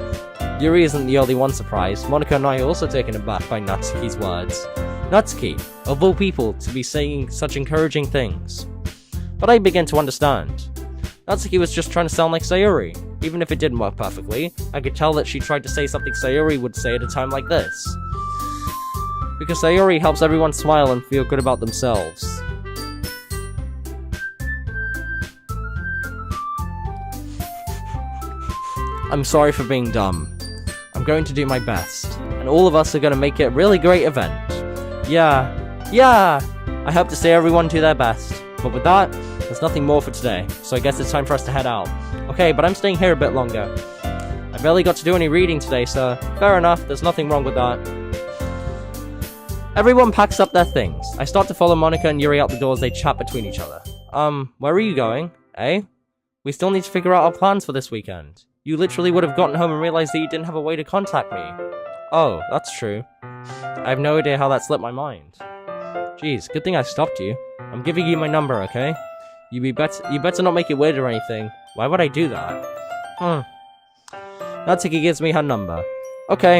Yuri isn't the only one surprised. Monica and I are also taken aback by Natsuki's words. Natsuki, of all people, to be saying such encouraging things. But I begin to understand. Natsuki was just trying to sound like Sayori. Even if it didn't work perfectly, I could tell that she tried to say something Sayori would say at a time like this. Because Sayori helps everyone smile and feel good about themselves. I'm sorry for being dumb. I'm going to do my best, and all of us are going to make it a really great event. Yeah, I hope to see everyone do their best. But with that, there's nothing more for today, so I guess it's time for us to head out. Okay, but I'm staying here a bit longer. I barely got to do any reading today, so fair enough, there's nothing wrong with that. Everyone packs up their things. I start to follow Monica and Yuri out the door as they chat between each other. Where are you going? Eh? We still need to figure out our plans for this weekend. You literally would have gotten home and realized that you didn't have a way to contact me. Oh, that's true. I have no idea how that slipped my mind. Jeez, good thing I stopped you. I'm giving you my number, okay? You better not make it weird or anything. Why would I do that? Natsuki gives me her number. Okay,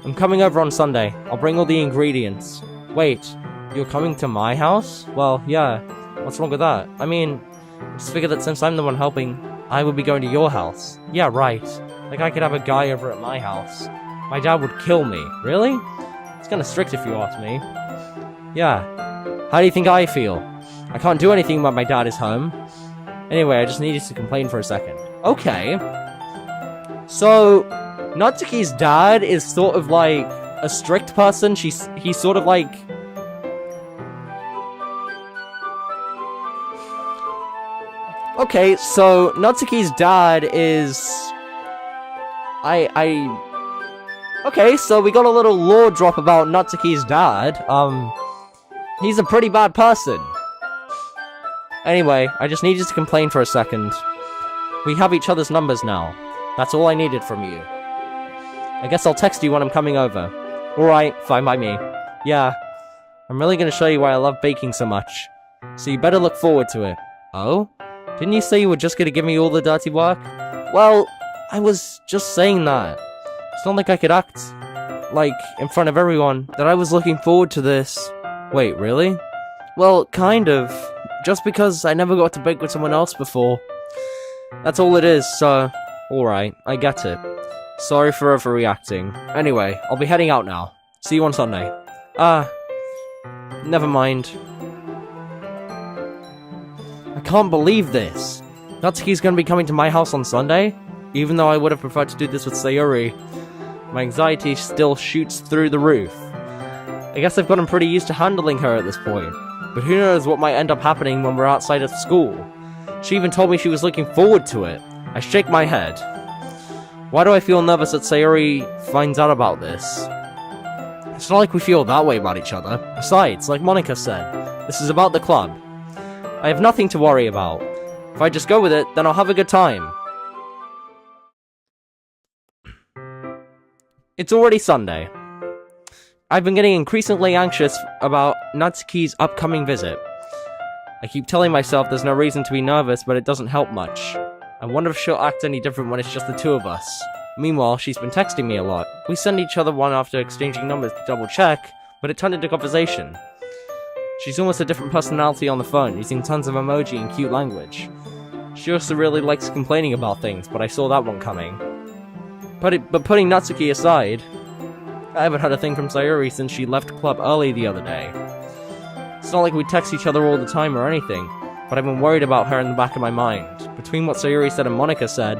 I'm coming over on Sunday. I'll bring all the ingredients. Wait, you're coming to my house? Well, yeah. What's wrong with that? I mean, I just figured that since I'm the one helping, I would be going to your house. Yeah, right. Like I could have a guy over at my house. My dad would kill me. Really? It's kinda strict if you ask me. Yeah. How do you think I feel? I can't do anything when my dad is home. Anyway, I just needed to complain for a second. Okay. So, Natsuki's dad is sort of like a strict person. He's sort of like... Okay, so Natsuki's dad is... Okay, so we got a little lore drop about Natsuki's dad. He's a pretty bad person. Anyway, I just needed to complain for a second. We have each other's numbers now. That's all I needed from you. I guess I'll text you when I'm coming over. Alright, fine by me. Yeah, I'm really gonna show you why I love baking so much. So you better look forward to it. Oh? Didn't you say you were just gonna give me all the dirty work? Well, I was just saying that. It's not like I could act, like, in front of everyone, that I was looking forward to this. Wait, really? Well, kind of. Just because I never got to bake with someone else before. That's all it is, so... Alright, I get it. Sorry for overreacting. Anyway, I'll be heading out now. See you on Sunday. Never mind. I can't believe this. Natsuki's gonna be coming to my house on Sunday? Even though I would have preferred to do this with Sayuri. My anxiety still shoots through the roof. I guess I've gotten pretty used to handling her at this point. But who knows what might end up happening when we're outside of school. She even told me she was looking forward to it. I shake my head. Why do I feel nervous that Sayuri finds out about this? It's not like we feel that way about each other. Besides, like Monica said, this is about the club. I have nothing to worry about. If I just go with it, then I'll have a good time. It's already Sunday. I've been getting increasingly anxious about Natsuki's upcoming visit. I keep telling myself there's no reason to be nervous, but it doesn't help much. I wonder if she'll act any different when it's just the two of us. Meanwhile, she's been texting me a lot. We send each other one after exchanging numbers to double check, but it turned into conversation. She's almost a different personality on the phone, using tons of emoji and cute language. She also really likes complaining about things, but I saw that one coming. But putting Natsuki aside, I haven't heard a thing from Sayuri since she left club early the other day. It's not like we text each other all the time or anything, but I've been worried about her in the back of my mind. Between what Sayuri said and Monica said,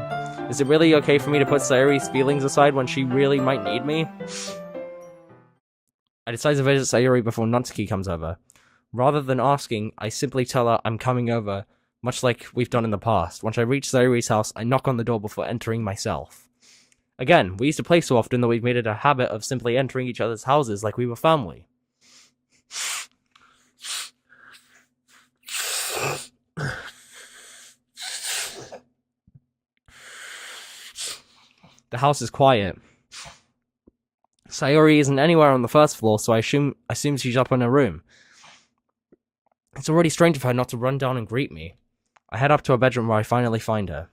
is it really okay for me to put Sayuri's feelings aside when she really might need me? I decide to visit Sayuri before Natsuki comes over. Rather than asking, I simply tell her I'm coming over, much like we've done in the past. Once I reach Sayuri's house, I knock on the door before entering myself. Again, we used to play so often that we've made it a habit of simply entering each other's houses like we were family. The house is quiet. Sayuri isn't anywhere on the first floor, so I assume she's up in her room. It's already strange of her not to run down and greet me. I head up to her bedroom where I finally find her.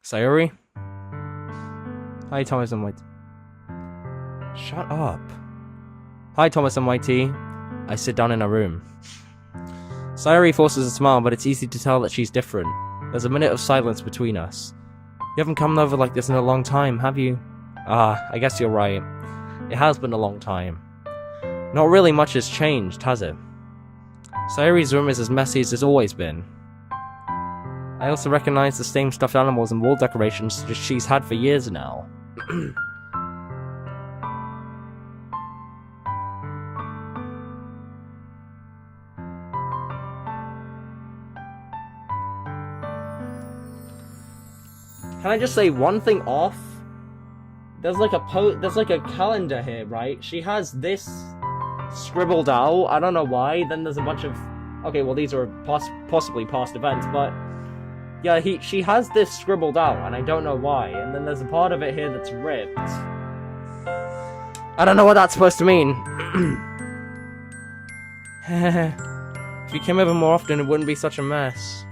Sayuri? Hi, Thomas and White. Shut up. Hi, Thomas and YT. I sit down in her room. Sayuri forces a smile, but it's easy to tell that she's different. There's a minute of silence between us. You haven't come over like this in a long time, have you? I guess you're right. It has been a long time. Not really much has changed, has it? Sayuri's room is as messy as it's always been. I also recognize the same stuffed animals and wall decorations that she's had for years now. Can I just say one thing off? there's like a calendar here, right? She has this scribbled out. I don't know why. Then there's a bunch of... Okay, well, these are possibly past events, but... Yeah, she has this scribbled out, and I don't know why. And then there's a part of it here that's ripped. I don't know what that's supposed to mean. If you came over more often, it wouldn't be such a mess.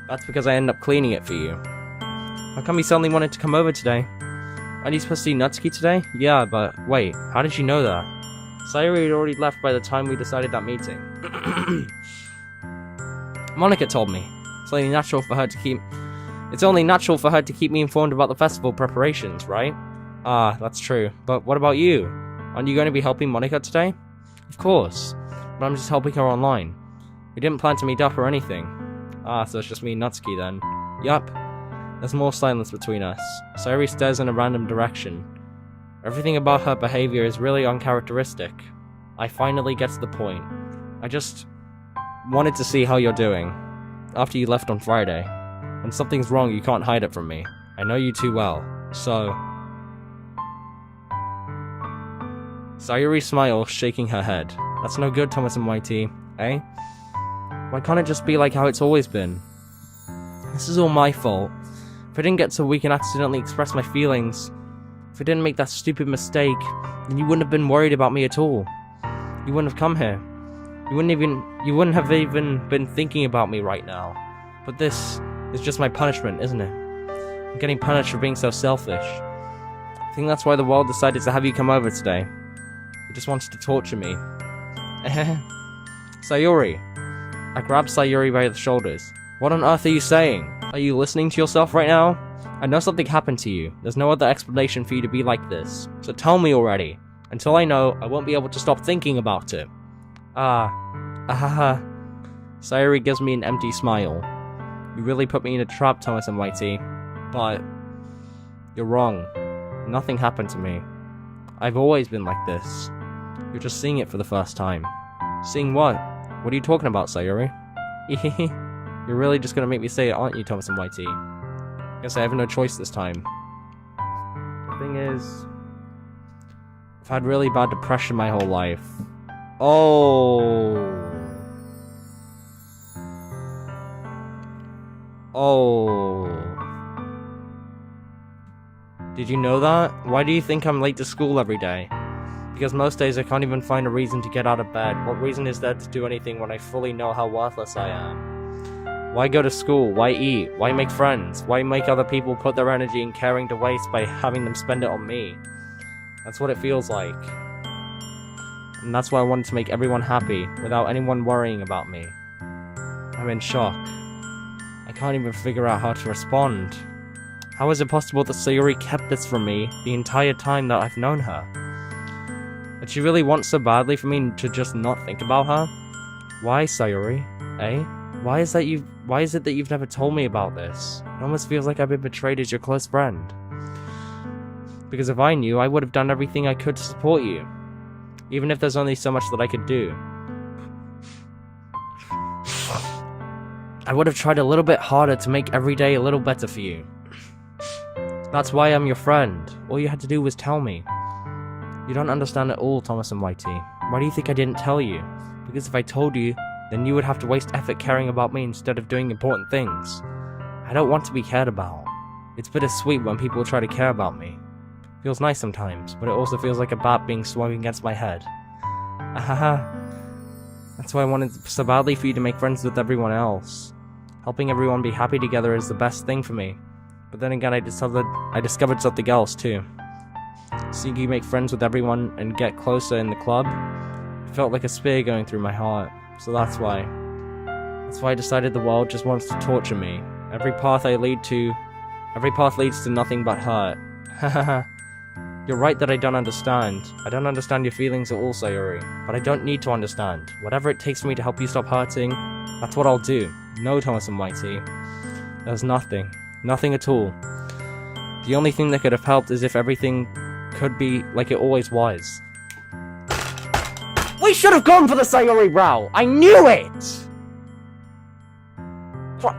That's because I end up cleaning it for you. How come you suddenly wanted to come over today? Aren't you supposed to see Natsuki today? Yeah, but wait, how did you know that? Sayori had already left by the time we decided that meeting. Monica told me. It's only natural for her to keep me informed about the festival preparations, right? Ah, that's true. But what about you? Aren't you going to be helping Monica today? Of course. But I'm just helping her online. We didn't plan to meet up or anything. Ah, so it's just me and Natsuki then. Yup. There's more silence between us. Sayori stares in a random direction. Everything about her behavior is really uncharacteristic. I finally get to the point. I just wanted to see how you're doing. After you left on Friday. When something's wrong, you can't hide it from me. I know you too well. So... Sayori smiles, shaking her head. That's no good, Thomas and YT. Eh? Why can't it just be like how it's always been? This is all my fault. If I didn't get so weak and accidentally express my feelings, if I didn't make that stupid mistake, then you wouldn't have been worried about me at all. You wouldn't have come here. You wouldn't have even been thinking about me right now. But this is just my punishment, isn't it? I'm getting punished for being so selfish. I think that's why the world decided to have you come over today. It just wanted to torture me. Sayori. I grabbed Sayori by the shoulders. What on earth are you saying? Are you listening to yourself right now? I know something happened to you. There's no other explanation for you to be like this. So tell me already. Until I know, I won't be able to stop thinking about it. Sayori gives me an empty smile. You really put me in a trap, Thomas and Whitey. But... you're wrong. Nothing happened to me. I've always been like this. You're just seeing it for the first time. Seeing what? What are you talking about, Sayori? You're really just gonna make me say it, aren't you, Thomas and Whitey? Guess I have no choice this time. The thing is... I've had really bad depression my whole life. Oh... Did you know that? Why do you think I'm late to school every day? Because most days I can't even find a reason to get out of bed. What reason is there to do anything when I fully know how worthless I am? Why go to school? Why eat? Why make friends? Why make other people put their energy and caring to waste by having them spend it on me? That's what it feels like. And that's why I wanted to make everyone happy, without anyone worrying about me. I'm in shock. I can't even figure out how to respond. How is it possible that Sayori kept this from me the entire time that I've known her? Did she really want so badly for me to just not think about her? Why, Sayori? Eh? Why is it that you've never told me about this? It almost feels like I've been betrayed as your close friend. Because if I knew, I would have done everything I could to support you. Even if there's only so much that I could do. I would have tried a little bit harder to make every day a little better for you. That's why I'm your friend. All you had to do was tell me. You don't understand at all, Thomas and Whitey. Why do you think I didn't tell you? Because if I told you, then you would have to waste effort caring about me instead of doing important things. I don't want to be cared about. It's bittersweet when people try to care about me. Feels nice sometimes, but it also feels like a bat being swung against my head. That's why I wanted so badly for you to make friends with everyone else. Helping everyone be happy together is the best thing for me. But then again, I discovered something else too. Seeing you make friends with everyone and get closer in the club, it felt like a spear going through my heart. So that's why. That's why I decided the world just wants to torture me. Every path leads to nothing but hurt. You're right that I don't understand. I don't understand your feelings at all, Sayori. But I don't need to understand. Whatever it takes for me to help you stop hurting, that's what I'll do. No, Thomas and Whitey. There's nothing. Nothing at all. The only thing that could have helped is if everything could be like it always was. We should have gone for the Sayori route! I knew it!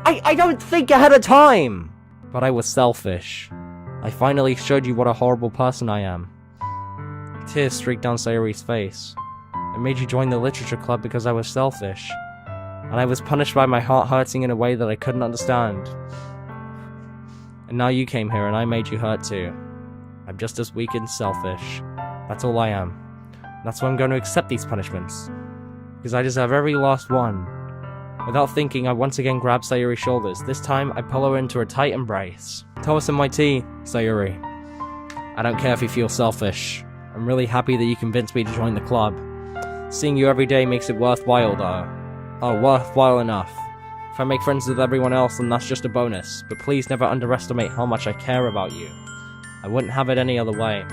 I don't think ahead of time! But I was selfish. I finally showed you what a horrible person I am. Tears streaked down Sayori's face. I made you join the literature club because I was selfish. And I was punished by my heart hurting in a way that I couldn't understand. And now you came here and I made you hurt too. I'm just as weak and selfish. That's all I am. That's why I'm going to accept these punishments. Because I deserve every last one. Without thinking, I once again grabbed Sayori's shoulders. This time, I pull her into a tight embrace. Toss in my tea, Sayori. I don't care if you feel selfish. I'm really happy that you convinced me to join the club. Seeing you every day makes it worthwhile, though. Oh, worthwhile enough. If I make friends with everyone else, then that's just a bonus. But please never underestimate how much I care about you. I wouldn't have it any other way.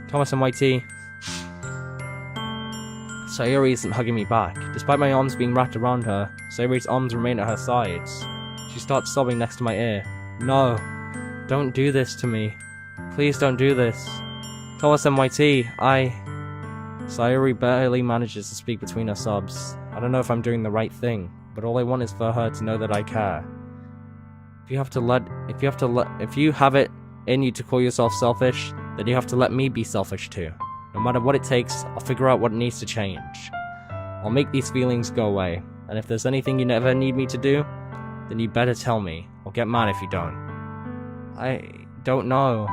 Thomas and my tea. Sayori isn't hugging me back. Despite my arms being wrapped around her, Sayori's arms remain at her sides. She starts sobbing next to my ear. No, don't do this to me. Please don't do this. Thomas and my tea, Sayori barely manages to speak between her sobs. I don't know if I'm doing the right thing, but all I want is for her to know that I care. If you have it in you to call yourself selfish, then you have to let me be selfish too. No matter what it takes, I'll figure out what needs to change. I'll make these feelings go away, and if there's anything you never need me to do, then you better tell me. I'll get mad if you don't. I don't know.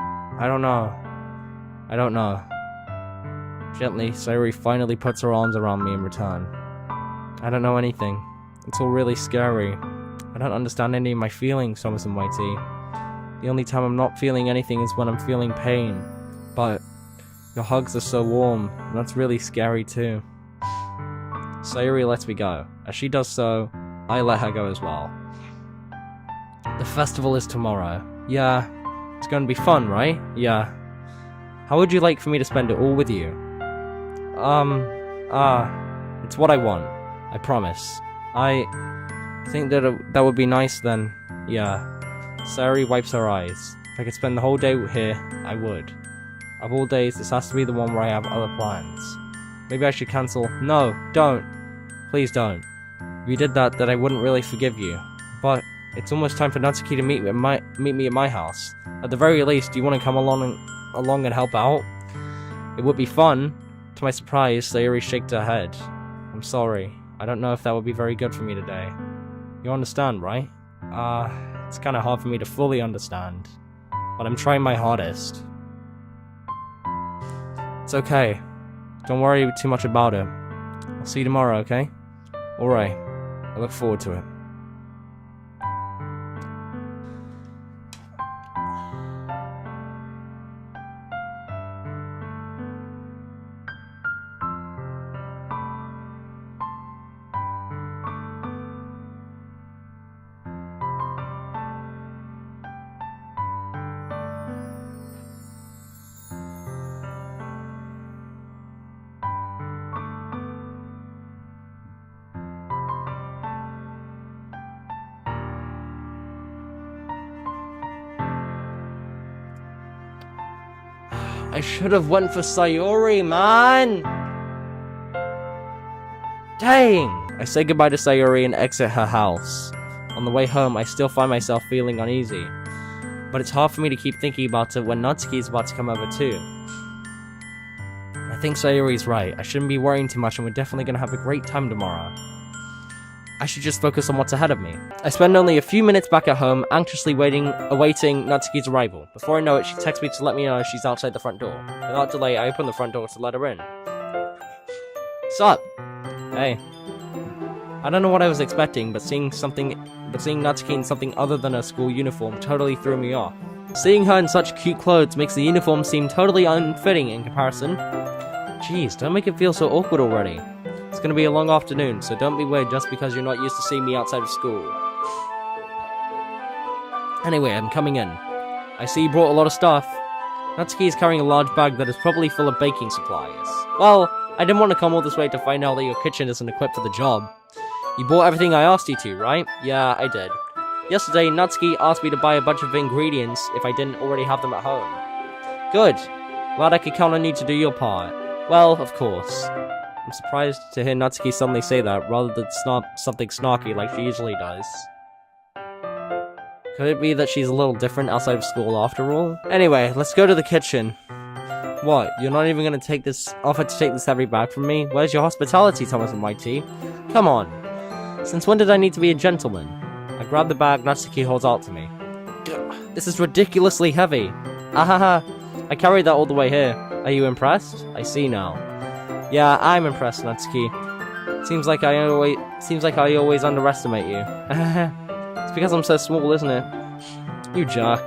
Gently, Sayori finally puts her arms around me in return. I don't know anything. It's all really scary. I don't understand any of my feelings, Thomas and Whitey. The only time I'm not feeling anything is when I'm feeling pain. But your hugs are so warm, and that's really scary too. Sayori lets me go. As she does so, I let her go as well. The festival is tomorrow. Yeah, it's going to be fun, right? Yeah. How would you like for me to spend it all with you? It's what I want. I promise. I think that would be nice then. Yeah. Sayori wipes her eyes. If I could spend the whole day here, I would. Of all days, this has to be the one where I have other plans. Maybe I should cancel. No, don't. Please don't. If you did that, then I wouldn't really forgive you. But it's almost time for Natsuki to meet me at my house. At the very least, do you want to come along and help out? It would be fun. To my surprise, Sayori shakes her head. I'm sorry. I don't know if that would be very good for me today. You understand, right? It's kind of hard for me to fully understand. But I'm trying my hardest. It's okay. Don't worry too much about it. I'll see you tomorrow, okay? Alright. I look forward to it. I should have went for Sayori, man! Dang! I say goodbye to Sayori and exit her house. On the way home, I still find myself feeling uneasy. But it's hard for me to keep thinking about it when Natsuki's about to come over too. I think Sayori's right. I shouldn't be worrying too much and we're definitely gonna have a great time tomorrow. I should just focus on what's ahead of me. I spend only a few minutes back at home, anxiously awaiting Natsuki's arrival. Before I know it, she texts me to let me know she's outside the front door. Without delay, I open the front door to let her in. Sup? Hey. I don't know what I was expecting, but seeing Natsuki in something other than her school uniform totally threw me off. Seeing her in such cute clothes makes the uniform seem totally unfitting in comparison. Jeez, don't make it feel so awkward already. It's gonna be a long afternoon, so don't be weird just because you're not used to seeing me outside of school. Anyway, I'm coming in. I see you brought a lot of stuff. Natsuki is carrying a large bag that is probably full of baking supplies. Well, I didn't want to come all this way to find out that your kitchen isn't equipped for the job. You bought everything I asked you to, right? Yeah, I did. Yesterday, Natsuki asked me to buy a bunch of ingredients if I didn't already have them at home. Good. Glad I could count on you to do your part. Well, of course. I'm surprised to hear Natsuki suddenly say that, rather than something snarky like she usually does. Could it be that she's a little different outside of school after all? Anyway, let's go to the kitchen. What, you're not even gonna offer to take this heavy bag from me? Where's your hospitality, Thomas and Whitey? Come on. Since when did I need to be a gentleman? I grab the bag Natsuki holds out to me. This is ridiculously heavy. Ahaha, I carried that all the way here. Are you impressed? I see now. Yeah, I'm impressed, Natsuki. Seems like I always underestimate you. It's because I'm so small, isn't it? You jerk.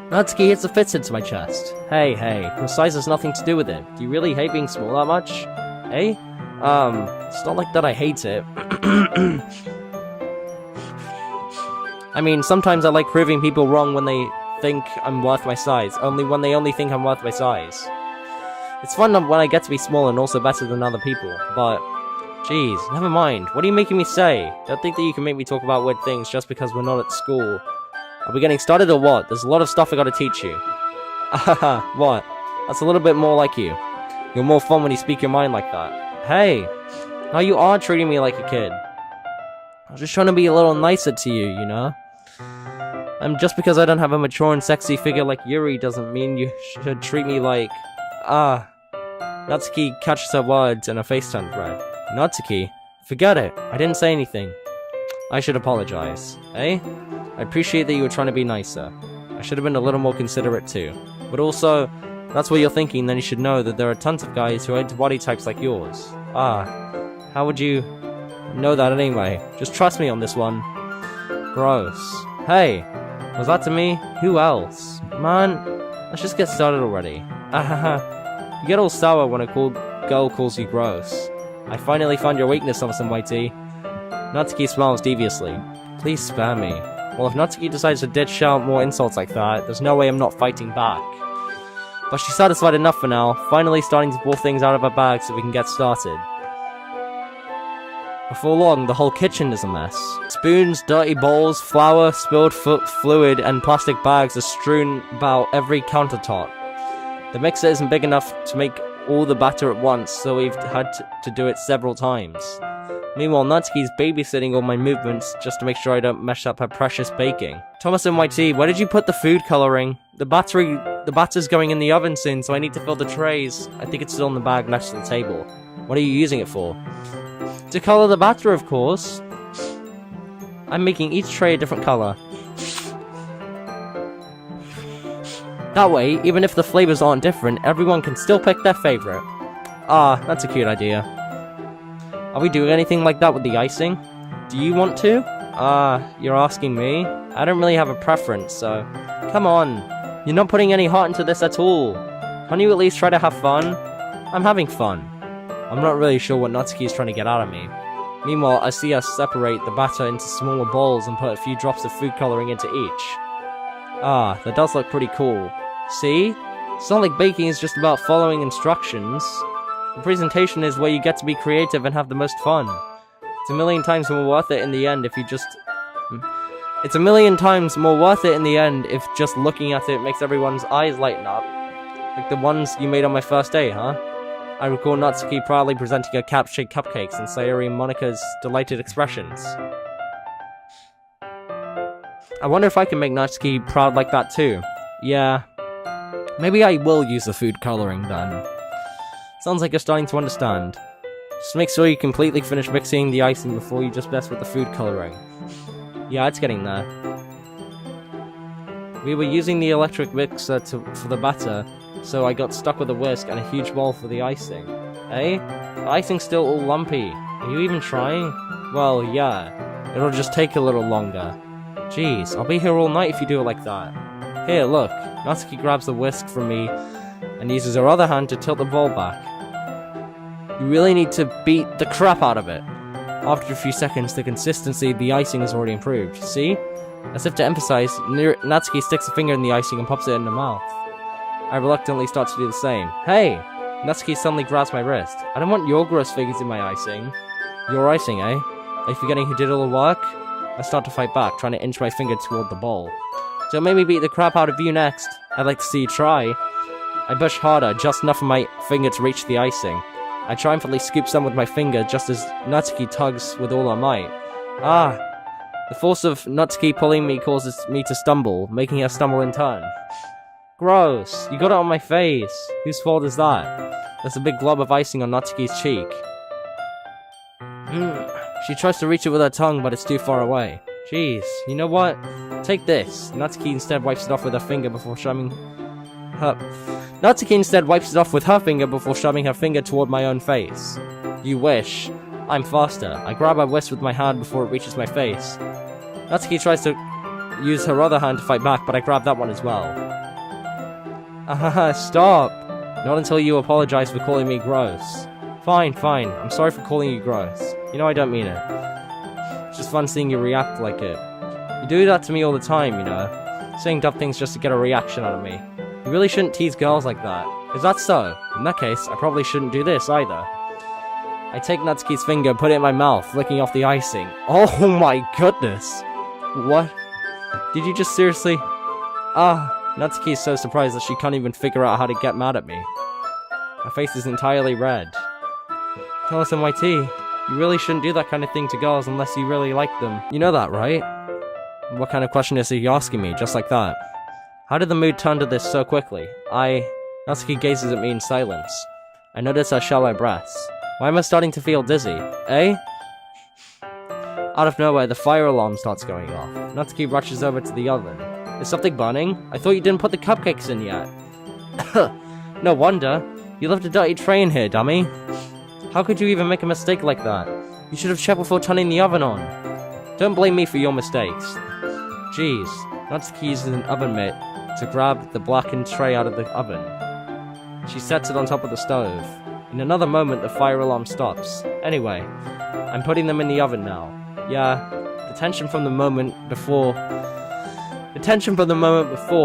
Natsuki hits a fist into my chest. Hey, your size has nothing to do with it. Do you really hate being small that much? Eh? It's not like that I hate it. I mean, sometimes I like proving people wrong when they think I'm worth my size. When they only think I'm worth my size. It's fun when I get to be small and also better than other people, but... Jeez, never mind. What are you making me say? Don't think that you can make me talk about weird things just because we're not at school. Are we getting started or what? There's a lot of stuff I gotta teach you. Ahaha, what? That's a little bit more like you. You're more fun when you speak your mind like that. Hey! Now you are treating me like a kid. I'm just trying to be a little nicer to you, you know? Just because I don't have a mature and sexy figure like Yuri doesn't mean you should treat me like... Natsuki catches her words and her face turned red. Natsuki? Forget it. I didn't say anything. I should apologize. Eh? I appreciate that you were trying to be nicer. I should have been a little more considerate too. But also, that's what you're thinking, then you should know that there are tons of guys who are into body types like yours. How would you know that anyway? Just trust me on this one. Gross. Hey! Was that to me? Who else? Man, let's just get started already. You get all sour when a cool girl calls you gross. I finally found your weakness, Thomas and Whitey. Natsuki smiles deviously. Please spare me. Well, if Natsuki decides to dish out more insults like that, there's no way I'm not fighting back. But she's satisfied enough for now, finally starting to pull things out of her bag so we can get started. Before long, the whole kitchen is a mess. Spoons, dirty bowls, flour, spilled fluid, and plastic bags are strewn about every countertop. The mixer isn't big enough to make all the batter at once, so we've had to do it several times. Meanwhile, Natsuki's babysitting all my movements just to make sure I don't mess up her precious baking. Thomas and Whitey, where did you put the food coloring? The batter's going in the oven soon, so I need to fill the trays. I think it's still in the bag next to the table. What are you using it for? To color the batter, of course. I'm making each tray a different color. That way, even if the flavors aren't different, everyone can still pick their favorite. That's a cute idea. Are we doing anything like that with the icing? Do you want to? You're asking me? I don't really have a preference, so... Come on. You're not putting any heart into this at all. Can't you at least try to have fun? I'm having fun. I'm not really sure what Natsuki is trying to get out of me. Meanwhile, I see us separate the batter into smaller bowls and put a few drops of food coloring into each. That does look pretty cool. See? It's not like baking is just about following instructions. The presentation is where you get to be creative and have the most fun. It's a million times more worth it in the end if just looking at it makes everyone's eyes lighten up. Like the ones you made on my first day, huh? I recall Natsuki proudly presenting her cap-shaped cupcakes and Sayori and Monika's delighted expressions. I wonder if I can make Natsuki proud like that too. Yeah. Maybe I will use the food coloring then. Sounds like you're starting to understand. Just make sure you completely finish mixing the icing before you just mess with the food coloring. Yeah, it's getting there. We were using the electric mixer for the batter, so I got stuck with a whisk and a huge bowl for the icing. Eh? The icing's still all lumpy. Are you even trying? Well, yeah. It'll just take a little longer. Jeez, I'll be here all night if you do it like that. Here, look. Natsuki grabs the whisk from me and uses her other hand to tilt the bowl back. You really need to beat the crap out of it. After a few seconds, the consistency of the icing has already improved. See? As if to emphasize, Natsuki sticks a finger in the icing and pops it in her mouth. I reluctantly start to do the same. Hey! Natsuki suddenly grabs my wrist. I don't want your gross fingers in my icing. Your icing, eh? Are you forgetting who did all the work? I start to fight back, trying to inch my finger toward the bowl. Don't make me beat the crap out of you next. I'd like to see you try. I push harder, just enough for my finger to reach the icing. I triumphantly scoop some with my finger just as Natsuki tugs with all her might. The force of Natsuki pulling me causes me to stumble, making her stumble in turn. Gross! You got it on my face! Whose fault is that? There's a big glob of icing on Natsuki's cheek. She tries to reach it with her tongue, but it's too far away. Jeez, you know what? Take this. Natsuki instead wipes it off with her finger before shoving her... Natsuki instead wipes it off with her finger before shoving her finger toward my own face. You wish. I'm faster. I grab her wrist with my hand before it reaches my face. Natsuki tries to use her other hand to fight back, but I grab that one as well. Stop! Not until you apologize for calling me gross. Fine. I'm sorry for calling you gross. You know I don't mean it. It's just fun seeing you react like it. You do that to me all the time, you know. Saying dumb things just to get a reaction out of me. You really shouldn't tease girls like that. Is that so? In that case, I probably shouldn't do this either. I take Natsuki's finger, put it in my mouth, licking off the icing. Oh my goodness! What? Did you just seriously... Natsuki is so surprised that she can't even figure out how to get mad at me. Her face is entirely red. Tell us NYT, you really shouldn't do that kind of thing to girls unless you really like them. You know that, right? What kind of question is he asking me, just like that? How did the mood turn to this so quickly? Natsuki gazes at me in silence. I notice her shallow breaths. Why am I starting to feel dizzy? Eh? Out of nowhere, the fire alarm starts going off. Natsuki rushes over to the oven. Is something burning? I thought you didn't put the cupcakes in yet. No wonder. You left a dirty tray in here, dummy. How could you even make a mistake like that? You should have checked before turning the oven on. Don't blame me for your mistakes. Jeez. Natsuki uses an oven mitt to grab the blackened tray out of the oven. She sets it on top of the stove. In another moment, the fire alarm stops. Anyway, I'm putting them in the oven now. Yeah, the tension from the moment before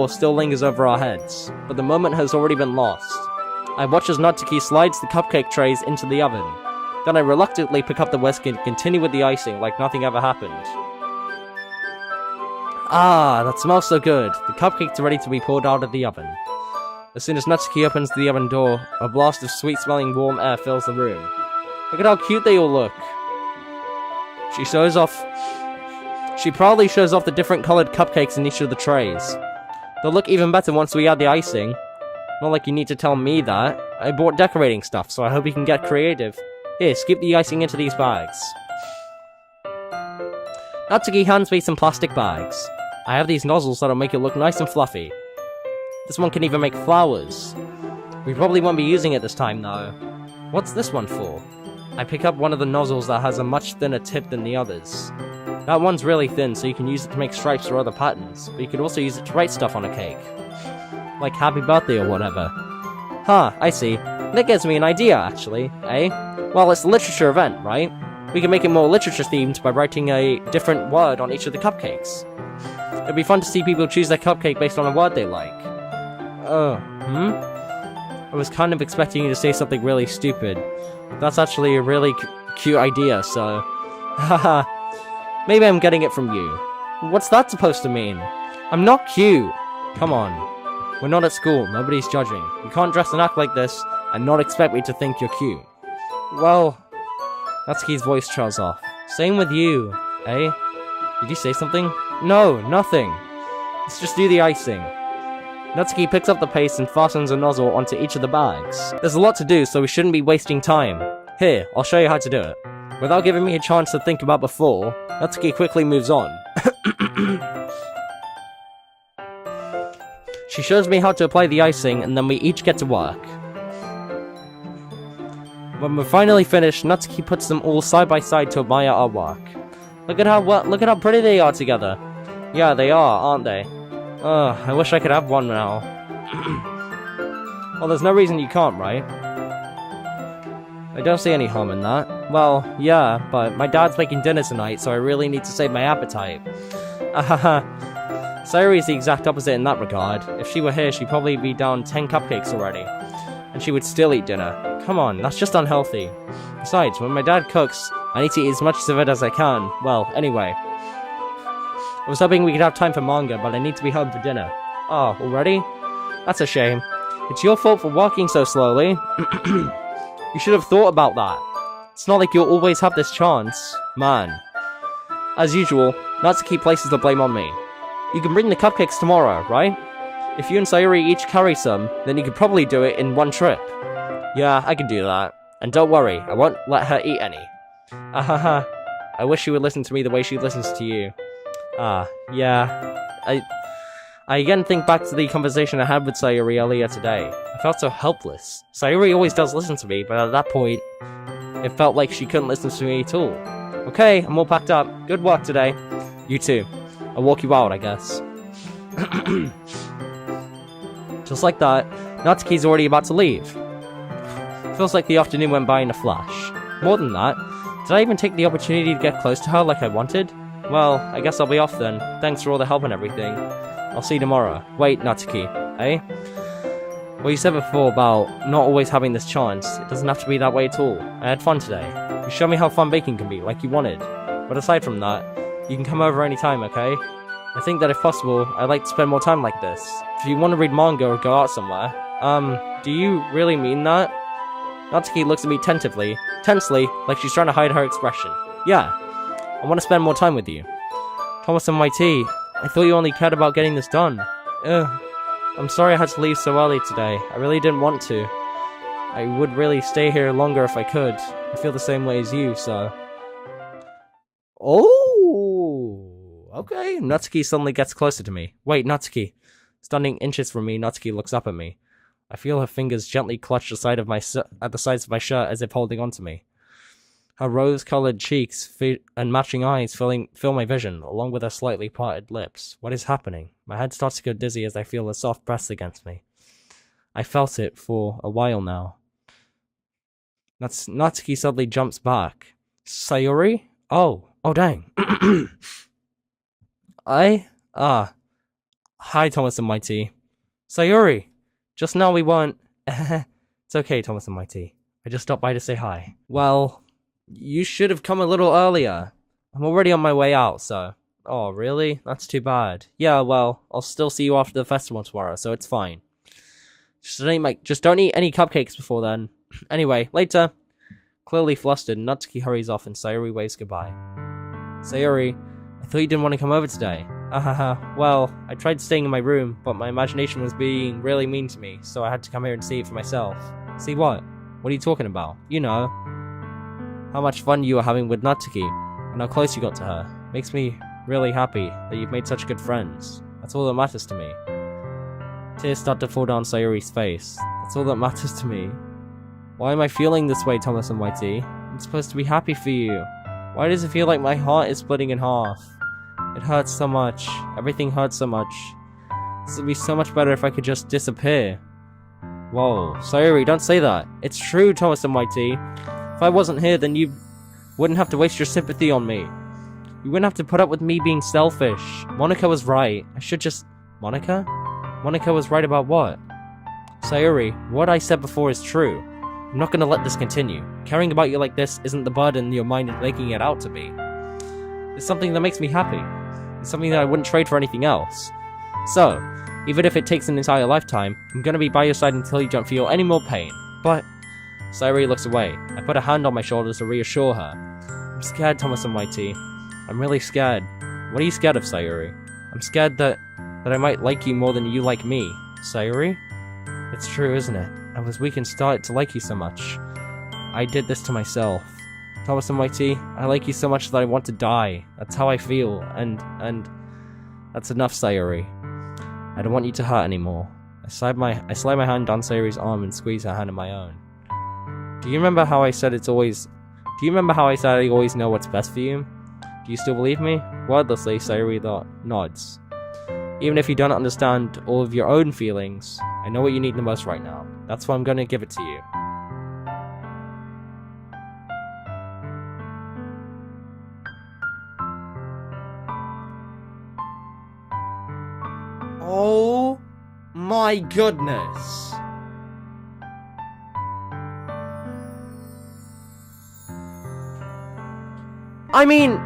still lingers over our heads, but the moment has already been lost. I watch as Natsuki slides the cupcake trays into the oven. Then I reluctantly pick up the whisk and continue with the icing like nothing ever happened. Ah, that smells so good. The cupcakes are ready to be poured out of the oven. As soon as Natsuki opens the oven door, a blast of sweet-smelling warm air fills the room. Look at how cute they all look. She proudly shows off the different colored cupcakes in each of the trays. They'll look even better once we add the icing. Not like you need to tell me that. I bought decorating stuff, so I hope you can get creative. Here, scoop the icing into these bags. Natsuki hands me some plastic bags. I have these nozzles that'll make it look nice and fluffy. This one can even make flowers. We probably won't be using it this time, though. What's this one for? I pick up one of the nozzles that has a much thinner tip than the others. That one's really thin, so you can use it to make stripes or other patterns, but you could also use it to write stuff on a cake. Like happy birthday or whatever. Huh, I see. That gives me an idea, actually, eh? Well, it's a literature event, right? We can make it more literature-themed by writing a different word on each of the cupcakes. It'd be fun to see people choose their cupcake based on a word they like. I was kind of expecting you to say something really stupid. That's actually a really cute idea, so... Haha. Maybe I'm getting it from you. What's that supposed to mean? I'm not cute! Come on. We're not at school, nobody's judging. You can't dress and act like this, and not expect me to think you're cute. Well... Natsuki's voice trails off. Same with you, eh? Did you say something? No, nothing. Let's just do the icing. Natsuki picks up the paste and fastens a nozzle onto each of the bags. There's a lot to do, so we shouldn't be wasting time. Here, I'll show you how to do it. Without giving me a chance to think about before, Natsuki quickly moves on. She shows me how to apply the icing, and then we each get to work. When we're finally finished, Natsuki puts them all side by side to admire our work. Look at how pretty they are together. Yeah, they are, aren't they? I wish I could have one now. Well, there's no reason you can't, right? I don't see any harm in that. Well, yeah, but my dad's making dinner tonight, so I really need to save my appetite. Sayori is the exact opposite in that regard. If she were here, she'd probably be down 10 cupcakes already. And she would still eat dinner. Come on, that's just unhealthy. Besides, when my dad cooks, I need to eat as much of it as I can. Well, anyway. I was hoping we could have time for manga, but I need to be home for dinner. Oh, already? That's a shame. It's your fault for walking so slowly. You should have thought about that. It's not like you'll always have this chance. Man. As usual, Natsuki places the blame on me. You can bring the cupcakes tomorrow, right? If you and Sayuri each carry some, then you could probably do it in one trip. Yeah, I can do that. And don't worry, I won't let her eat any. Ahaha. I wish she would listen to me the way she listens to you. Yeah. I again think back to the conversation I had with Sayuri earlier today. I felt so helpless. Sayuri always does listen to me, but at that point, it felt like she couldn't listen to me at all. Okay, I'm all packed up. Good work today. You too. I'll walk you out, I guess. Just like that, Natsuki's already about to leave. Feels like the afternoon went by in a flash. More than that, did I even take the opportunity to get close to her like I wanted? Well, I guess I'll be off then. Thanks for all the help and everything. I'll see you tomorrow. Wait, Natsuki, eh? What you said before about not always having this chance, it doesn't have to be that way at all. I had fun today. You showed me how fun baking can be, like you wanted. But aside from that, you can come over anytime, okay? I think that if possible, I'd like to spend more time like this. If you want to read manga or go out somewhere, do you really mean that? Natsuki looks at me tensely, like she's trying to hide her expression. Yeah, I want to spend more time with you. Thomas and YT, I thought you only cared about getting this done. I'm sorry I had to leave so early today. I really didn't want to. I would really stay here longer if I could. I feel the same way as you, so... Oh, okay. Natsuki suddenly gets closer to me. Wait, Natsuki. Standing inches from me, Natsuki looks up at me. I feel her fingers gently clutch the side of at the sides of my shirt as if holding onto me. Her rose-colored cheeks and matching eyes fill my vision, along with her slightly parted lips. What is happening? My head starts to go dizzy as I feel her soft breath against me. I felt it for a while now. Natsuki suddenly jumps back. Sayuri? Oh dang. Hi, Thomas and Mighty. Sayuri! Just now we weren't... It's okay, Thomas and Mighty. I just stopped by to say hi. Well, you should have come a little earlier. I'm already on my way out, so... Oh, really? That's too bad. Yeah, well, I'll still see you after the festival tomorrow, so it's fine. Just don't eat any cupcakes before then. Anyway, later. Clearly flustered, Natsuki hurries off and Sayuri waves goodbye. Sayuri, I thought you didn't want to come over today. Well, I tried staying in my room, but my imagination was being really mean to me, so I had to come here and see it for myself. See what? What are you talking about? You know. How much fun you were having with Natsuki, and how close you got to her. Makes me really happy that you've made such good friends. That's all that matters to me. Tears start to fall down Sayuri's face. That's all that matters to me. Why am I feeling this way, Thomas and Mighty? I'm supposed to be happy for you. Why does it feel like my heart is splitting in half? It hurts so much. Everything hurts so much. This would be so much better if I could just disappear. Whoa, Sayuri, don't say that. It's true, Thomas and Mighty. If I wasn't here, then you wouldn't have to waste your sympathy on me. You wouldn't have to put up with me being selfish. Monica was right. I should just... Monica? Monica was right about what? Sayuri, what I said before is true. I'm not gonna let this continue. Caring about you like this isn't the burden your mind is making it out to be. It's something that makes me happy. It's something that I wouldn't trade for anything else. So, even if it takes an entire lifetime, I'm gonna be by your side until you don't feel any more pain. But... Sayuri looks away. I put a hand on my shoulders to reassure her. I'm scared, Thomas and Mighty. I'm really scared. What are you scared of, Sayuri? I'm scared that I might like you more than you like me. Sayuri? It's true, isn't it? I was weak and started to like you so much. I did this to myself. Thomas and Mighty, I like you so much that I want to die. That's how I feel, and that's enough, Sayuri. I don't want you to hurt anymore. I slide my hand down Sayuri's arm and squeeze her hand in my own. Do you remember how I said I always know what's best for you? Do you still believe me? Wordlessly, Sayuri nods. Even if you don't understand all of your own feelings, I know what you need the most right now. That's why I'm gonna give it to you. Oh my goodness. I mean,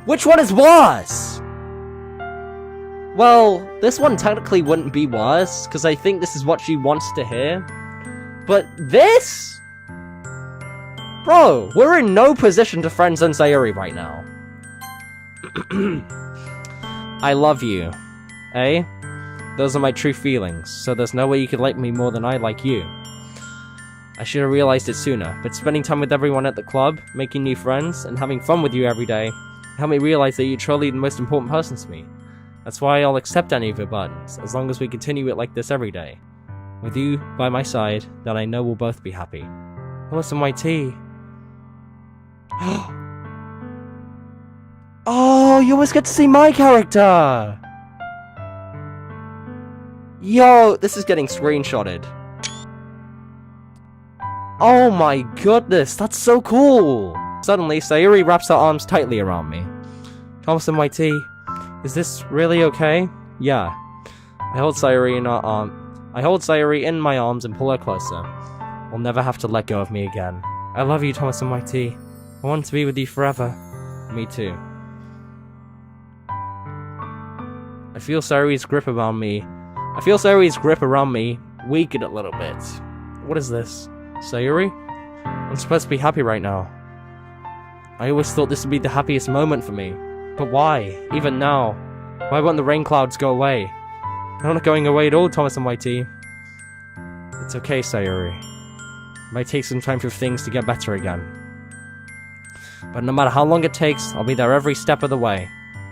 which one is worse? Well, this one technically wouldn't be worse, because I think this is what she wants to hear. But this? Bro, we're in no position to friend-zone Sayuri right now. I love you. Eh? Those are my true feelings, so there's no way you could like me more than I like you. I should have realized it sooner, but spending time with everyone at the club, making new friends, and having fun with you every day helped me realize that you're truly the most important person to me. That's why I'll accept any of your burdens, as long as we continue it like this every day. With you by my side, then I know we'll both be happy. What's in my tea? Oh, you always get to see my character! Yo, this is getting screenshotted. Oh my goodness, that's so cool! Suddenly, Sayuri wraps her arms tightly around me. Thomas and my tea, is this really okay? Yeah. I hold Sayuri in my arms and pull her closer. We'll never have to let go of me again. I love you, Thomas and my tea. I want to be with you forever. Me too. I feel Sayuri's grip around me weaken a little bit. What is this? Sayuri? I'm supposed to be happy right now. I always thought this would be the happiest moment for me. But why? Even now? Why won't the rain clouds go away? They're not going away at all, Thomas and my tea. It's okay, Sayuri. It might take some time for things to get better again. But no matter how long it takes, I'll be there every step of the way.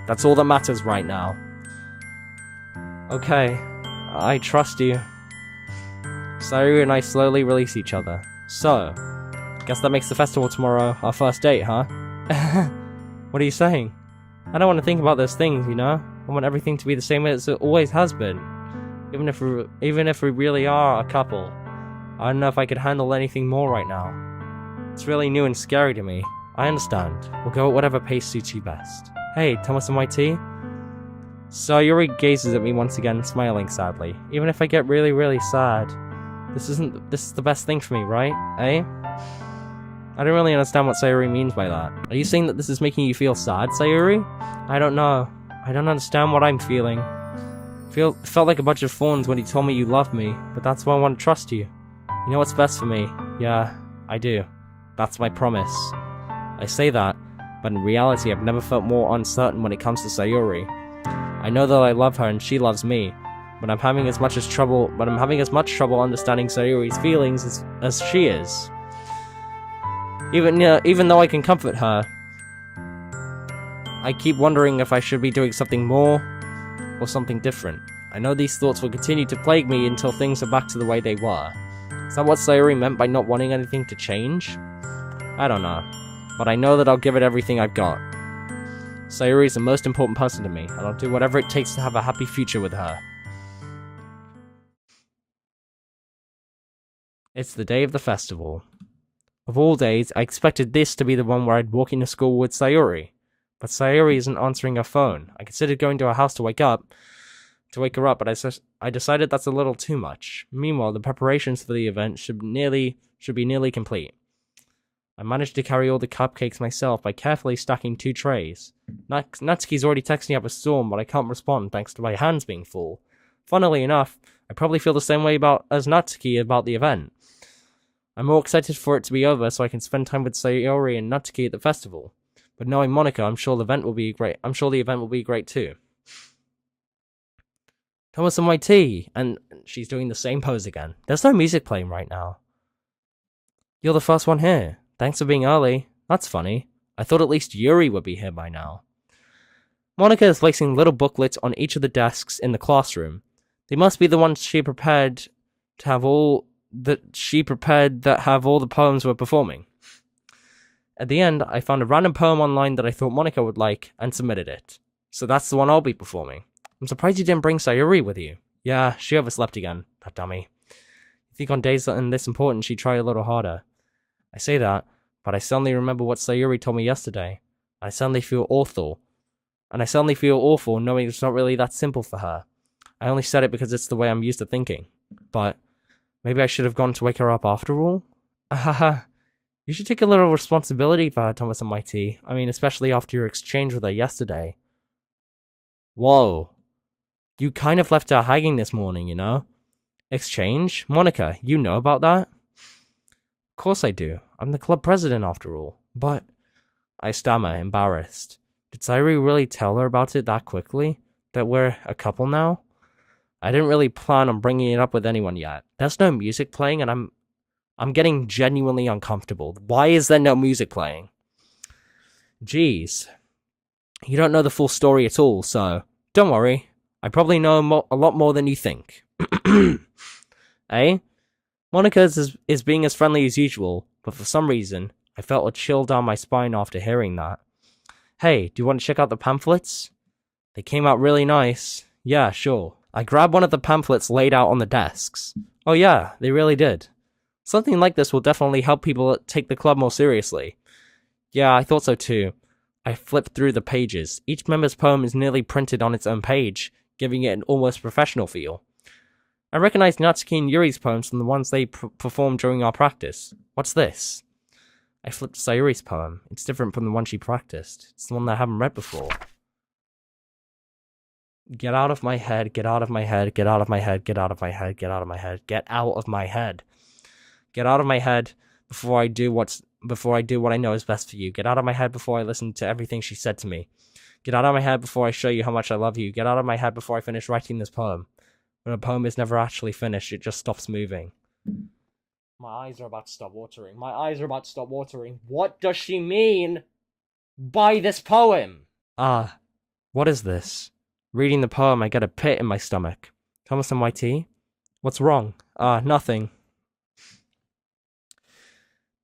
That's all that matters right now. Okay, I trust you. Sayuri and I slowly release each other. So, guess that makes the festival tomorrow our first date, huh? What are you saying? I don't want to think about those things, you know? I want everything to be the same as it always has been. Even if we really are a couple. I don't know if I could handle anything more right now. It's really new and scary to me. I understand. We'll go at whatever pace suits you best. Hey, Thomas and my tea? Sayuri gazes at me once again, smiling sadly. Even if I get really, really sad, this is the best thing for me, right? Eh? I don't really understand what Sayuri means by that. Are you saying that this is making you feel sad, Sayuri? I don't know. I don't understand what I'm feeling. Felt like a bunch of thorns when you told me you loved me, but that's why I want to trust you. You know what's best for me? Yeah, I do. That's my promise. I say that, but in reality I've never felt more uncertain when it comes to Sayuri. I know that I love her and she loves me, but I'm having as much trouble understanding Sayuri's feelings as she is. Even though I can comfort her, I keep wondering if I should be doing something more or something different. I know these thoughts will continue to plague me until things are back to the way they were. Is that what Sayuri meant by not wanting anything to change? I don't know, but I know that I'll give it everything I've got. Sayuri is the most important person to me, and I'll do whatever it takes to have a happy future with her. It's the day of the festival. Of all days, I expected this to be the one where I'd walk into school with Sayuri. But Sayuri isn't answering her phone. I considered going to her house to wake her up, but I decided that's a little too much. Meanwhile, the preparations for the event should be nearly complete. I managed to carry all the cupcakes myself by carefully stacking 2 trays. Natsuki's already texting up a storm, but I can't respond thanks to my hands being full. Funnily enough, I probably feel the same way as Natsuki about the event. I'm more excited for it to be over so I can spend time with Sayuri and Natsuki at the festival. But knowing Monika, I'm sure the event will be great too. Thomas and my tea, and she's doing the same pose again. There's no music playing right now. You're the first one here. Thanks for being early. That's funny. I thought at least Yuri would be here by now. Monika is placing little booklets on each of the desks in the classroom. They must be the ones she prepared that have all the poems we're performing. At the end, I found a random poem online that I thought Monika would like and submitted it. So that's the one I'll be performing. I'm surprised you didn't bring Sayuri with you. Yeah, she overslept again, that dummy. You think on days this important she'd try a little harder. I say that, but I suddenly remember what Sayuri told me yesterday. I suddenly feel awful knowing it's not really that simple for her. I only said it because it's the way I'm used to thinking. But maybe I should have gone to wake her up after all? Ahaha. You should take a little responsibility for her, Thomas and my tea. I mean, especially after your exchange with her yesterday. Whoa. You kind of left her hanging this morning, you know? Exchange? Monika, you know about that? Of course I do. I'm the club president after all. But I stammer, embarrassed. Did Sayuri really tell her about it that quickly? That we're a couple now? I didn't really plan on bringing it up with anyone yet. There's no music playing, and I'm getting genuinely uncomfortable. Why is there no music playing? Jeez. You don't know the full story at all, so don't worry. I probably know a lot more than you think. Eh? Monica is being as friendly as usual, but for some reason, I felt a chill down my spine after hearing that. Hey, do you want to check out the pamphlets? They came out really nice. Yeah, sure. I grabbed one of the pamphlets laid out on the desks. Oh yeah, they really did. Something like this will definitely help people take the club more seriously. Yeah, I thought so too. I flipped through the pages. Each member's poem is nearly printed on its own page, giving it an almost professional feel. I recognized Natsuki and Yuri's poems from the ones they performed during our practice. What's this? I flipped to Sayuri's poem. It's different from the one she practiced. It's the one that I haven't read before. Get out of my head, get out of my head, get out of my head, get out of my head, get out of my head, get out of my head. Get out of my head before I do what I know is best for you. Get out of my head before I listen to everything she said to me. Get out of my head before I show you how much I love you. Get out of my head before I finish writing this poem. When a poem is never actually finished, it just stops moving. My eyes are about to stop watering. My eyes are about to stop watering. What does she mean by this poem? What is this? Reading the poem, I get a pit in my stomach. Thomas and YT? What's wrong? Nothing.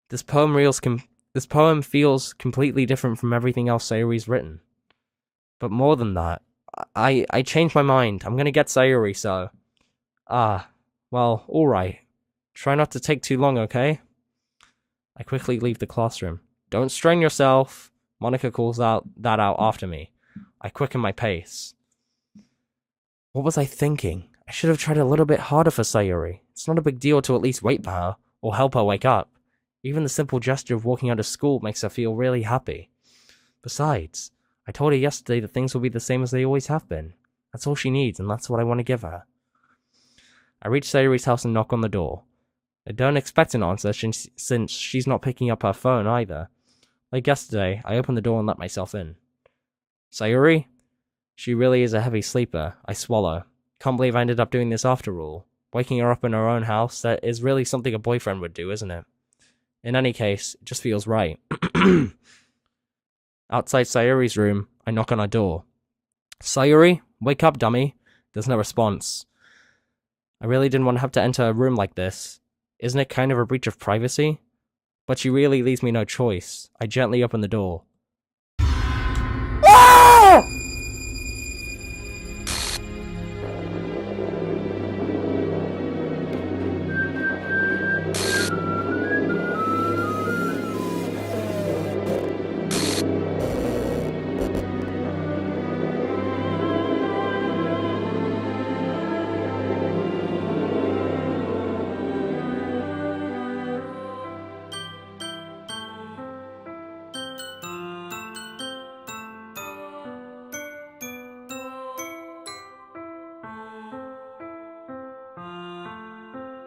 This poem feels completely different from everything else Sayuri's written. But more than that, I changed my mind. I'm gonna get Sayuri, so... well, alright. Try not to take too long, okay? I quickly leave the classroom. Don't strain yourself. Monica calls that out after me. I quicken my pace. What was I thinking? I should have tried a little bit harder for Sayuri. It's not a big deal to at least wait for her, or help her wake up. Even the simple gesture of walking out of school makes her feel really happy. Besides, I told her yesterday that things will be the same as they always have been. That's all she needs, and that's what I want to give her. I reach Sayuri's house and knock on the door. I don't expect an answer since she's not picking up her phone either. Like yesterday, I open the door and let myself in. Sayuri? She really is a heavy sleeper. I swallow. Can't believe I ended up doing this after all. Waking her up in her own house, that is really something a boyfriend would do, isn't it? In any case, it just feels right. Outside Sayuri's room, I knock on her door. Sayuri, wake up, dummy. There's no response. I really didn't want to have to enter a room like this. Isn't it kind of a breach of privacy? But she really leaves me no choice. I gently open the door. Ah!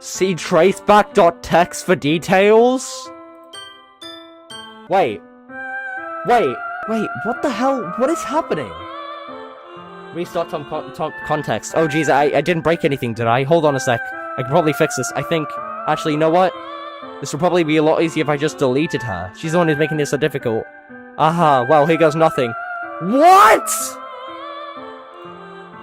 See traceback.txt for details? Wait, what the hell? What is happening? Restart context. Oh jeez, I didn't break anything, did I? Hold on a sec. I can probably fix this. I think... Actually, you know what? This will probably be a lot easier if I just deleted her. She's the one who's making this so difficult. Aha, well, here goes nothing. What?!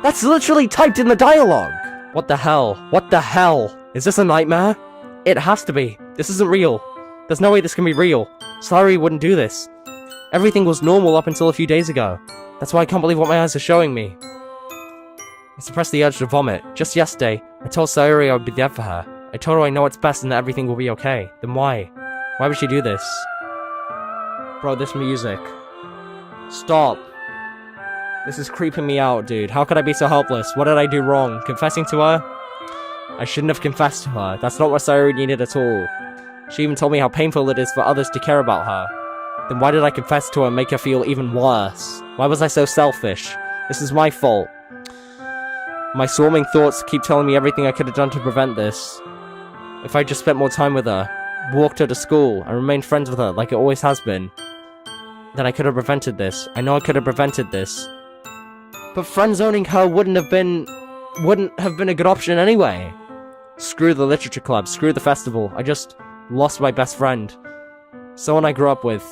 That's literally typed in the dialogue! What the hell? What the hell? Is this a nightmare? It has to be. This isn't real. There's no way this can be real. Sayuri wouldn't do this. Everything was normal up until a few days ago. That's why I can't believe what my eyes are showing me. I suppressed the urge to vomit. Just yesterday, I told Sayuri I would be there for her. I told her I know what's best and that everything will be okay. Then why? Why would she do this? Bro, this music. Stop. This is creeping me out, dude. How could I be so helpless? What did I do wrong? Confessing to her? I shouldn't have confessed to her. That's not what Sayuri needed at all. She even told me how painful it is for others to care about her. Then why did I confess to her and make her feel even worse? Why was I so selfish? This is my fault. My swarming thoughts keep telling me everything I could have done to prevent this. If I just spent more time with her, walked her to school, and remained friends with her like it always has been, that I could have prevented this. I know I could have prevented this. But friend-zoning her wouldn't have been a good option anyway. Screw the literature club, screw the festival. I just lost my best friend. Someone I grew up with.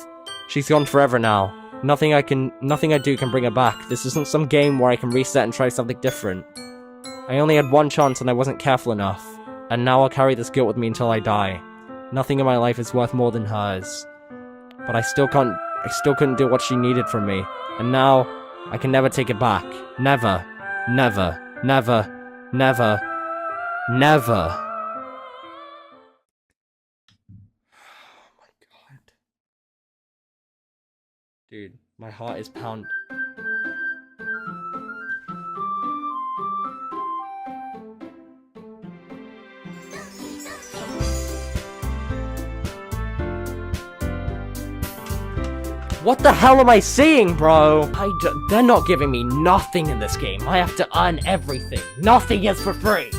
She's gone forever now. Nothing I do can bring her back. This isn't some game where I can reset and try something different. I only had one chance and I wasn't careful enough. And now I'll carry this guilt with me until I die. Nothing in my life is worth more than hers. But I still couldn't do what she needed from me. And now, I can never take it back. Never. Never. Never. Never. Never. Oh my god. Dude, my heart is pounding. What the hell am I seeing, bro? They're not giving me nothing in this game. I have to earn everything. Nothing is for free.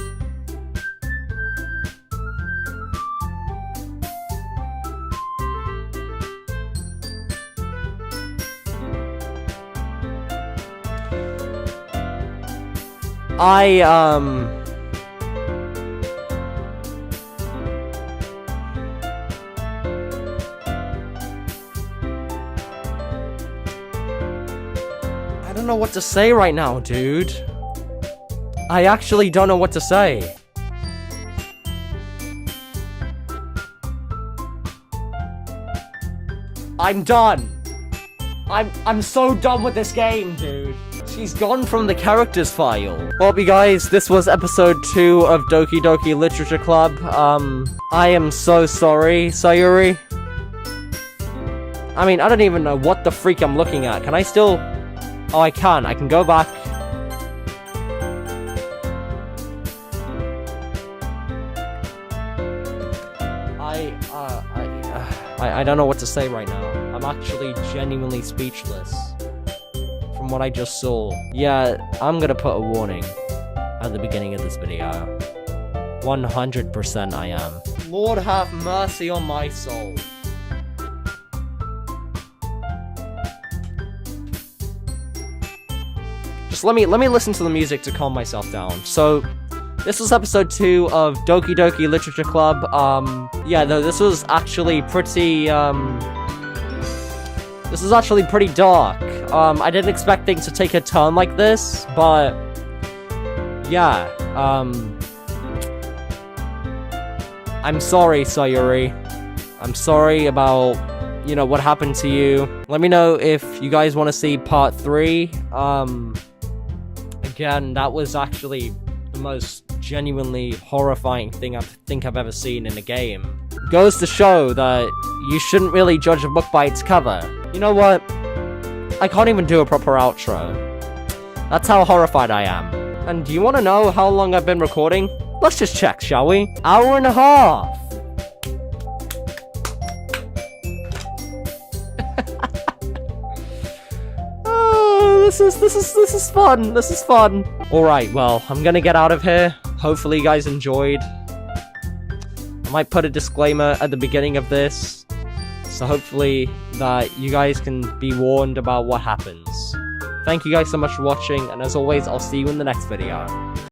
I don't know what to say right now, dude. I actually don't know what to say. I'm done. I'm so done with this game, dude. She's gone from the characters file. Well, you guys, this was episode 2 of Doki Doki Literature Club. I am so sorry, Sayuri. I mean, I don't even know what the freak I'm looking at. Can I still... Oh, I can. I can go back. I don't know what to say right now. I'm actually genuinely speechless from what I just saw. Yeah, I'm gonna put a warning at the beginning of this video. 100% I am. Lord have mercy on my soul. Just let me listen to the music to calm myself down. So, this was episode 2 of Doki Doki Literature Club. Yeah, though, this was actually pretty, this was actually pretty dark. I didn't expect things to take a turn like this, but, yeah, I'm sorry, Sayuri. I'm sorry about, you know, what happened to you. Let me know if you guys want to see part 3. Again, that was actually the most genuinely horrifying thing I think I've ever seen in a game. Goes to show that you shouldn't really judge a book by its cover. You know what? I can't even do a proper outro. That's how horrified I am. And do you want to know how long I've been recording? Let's just check, shall we? Hour and a half! This is fun. This is fun. Alright, well, I'm gonna get out of here. Hopefully you guys enjoyed. I might put a disclaimer at the beginning of this, so hopefully that you guys can be warned about what happens. Thank you guys so much for watching, and as always, I'll see you in the next video.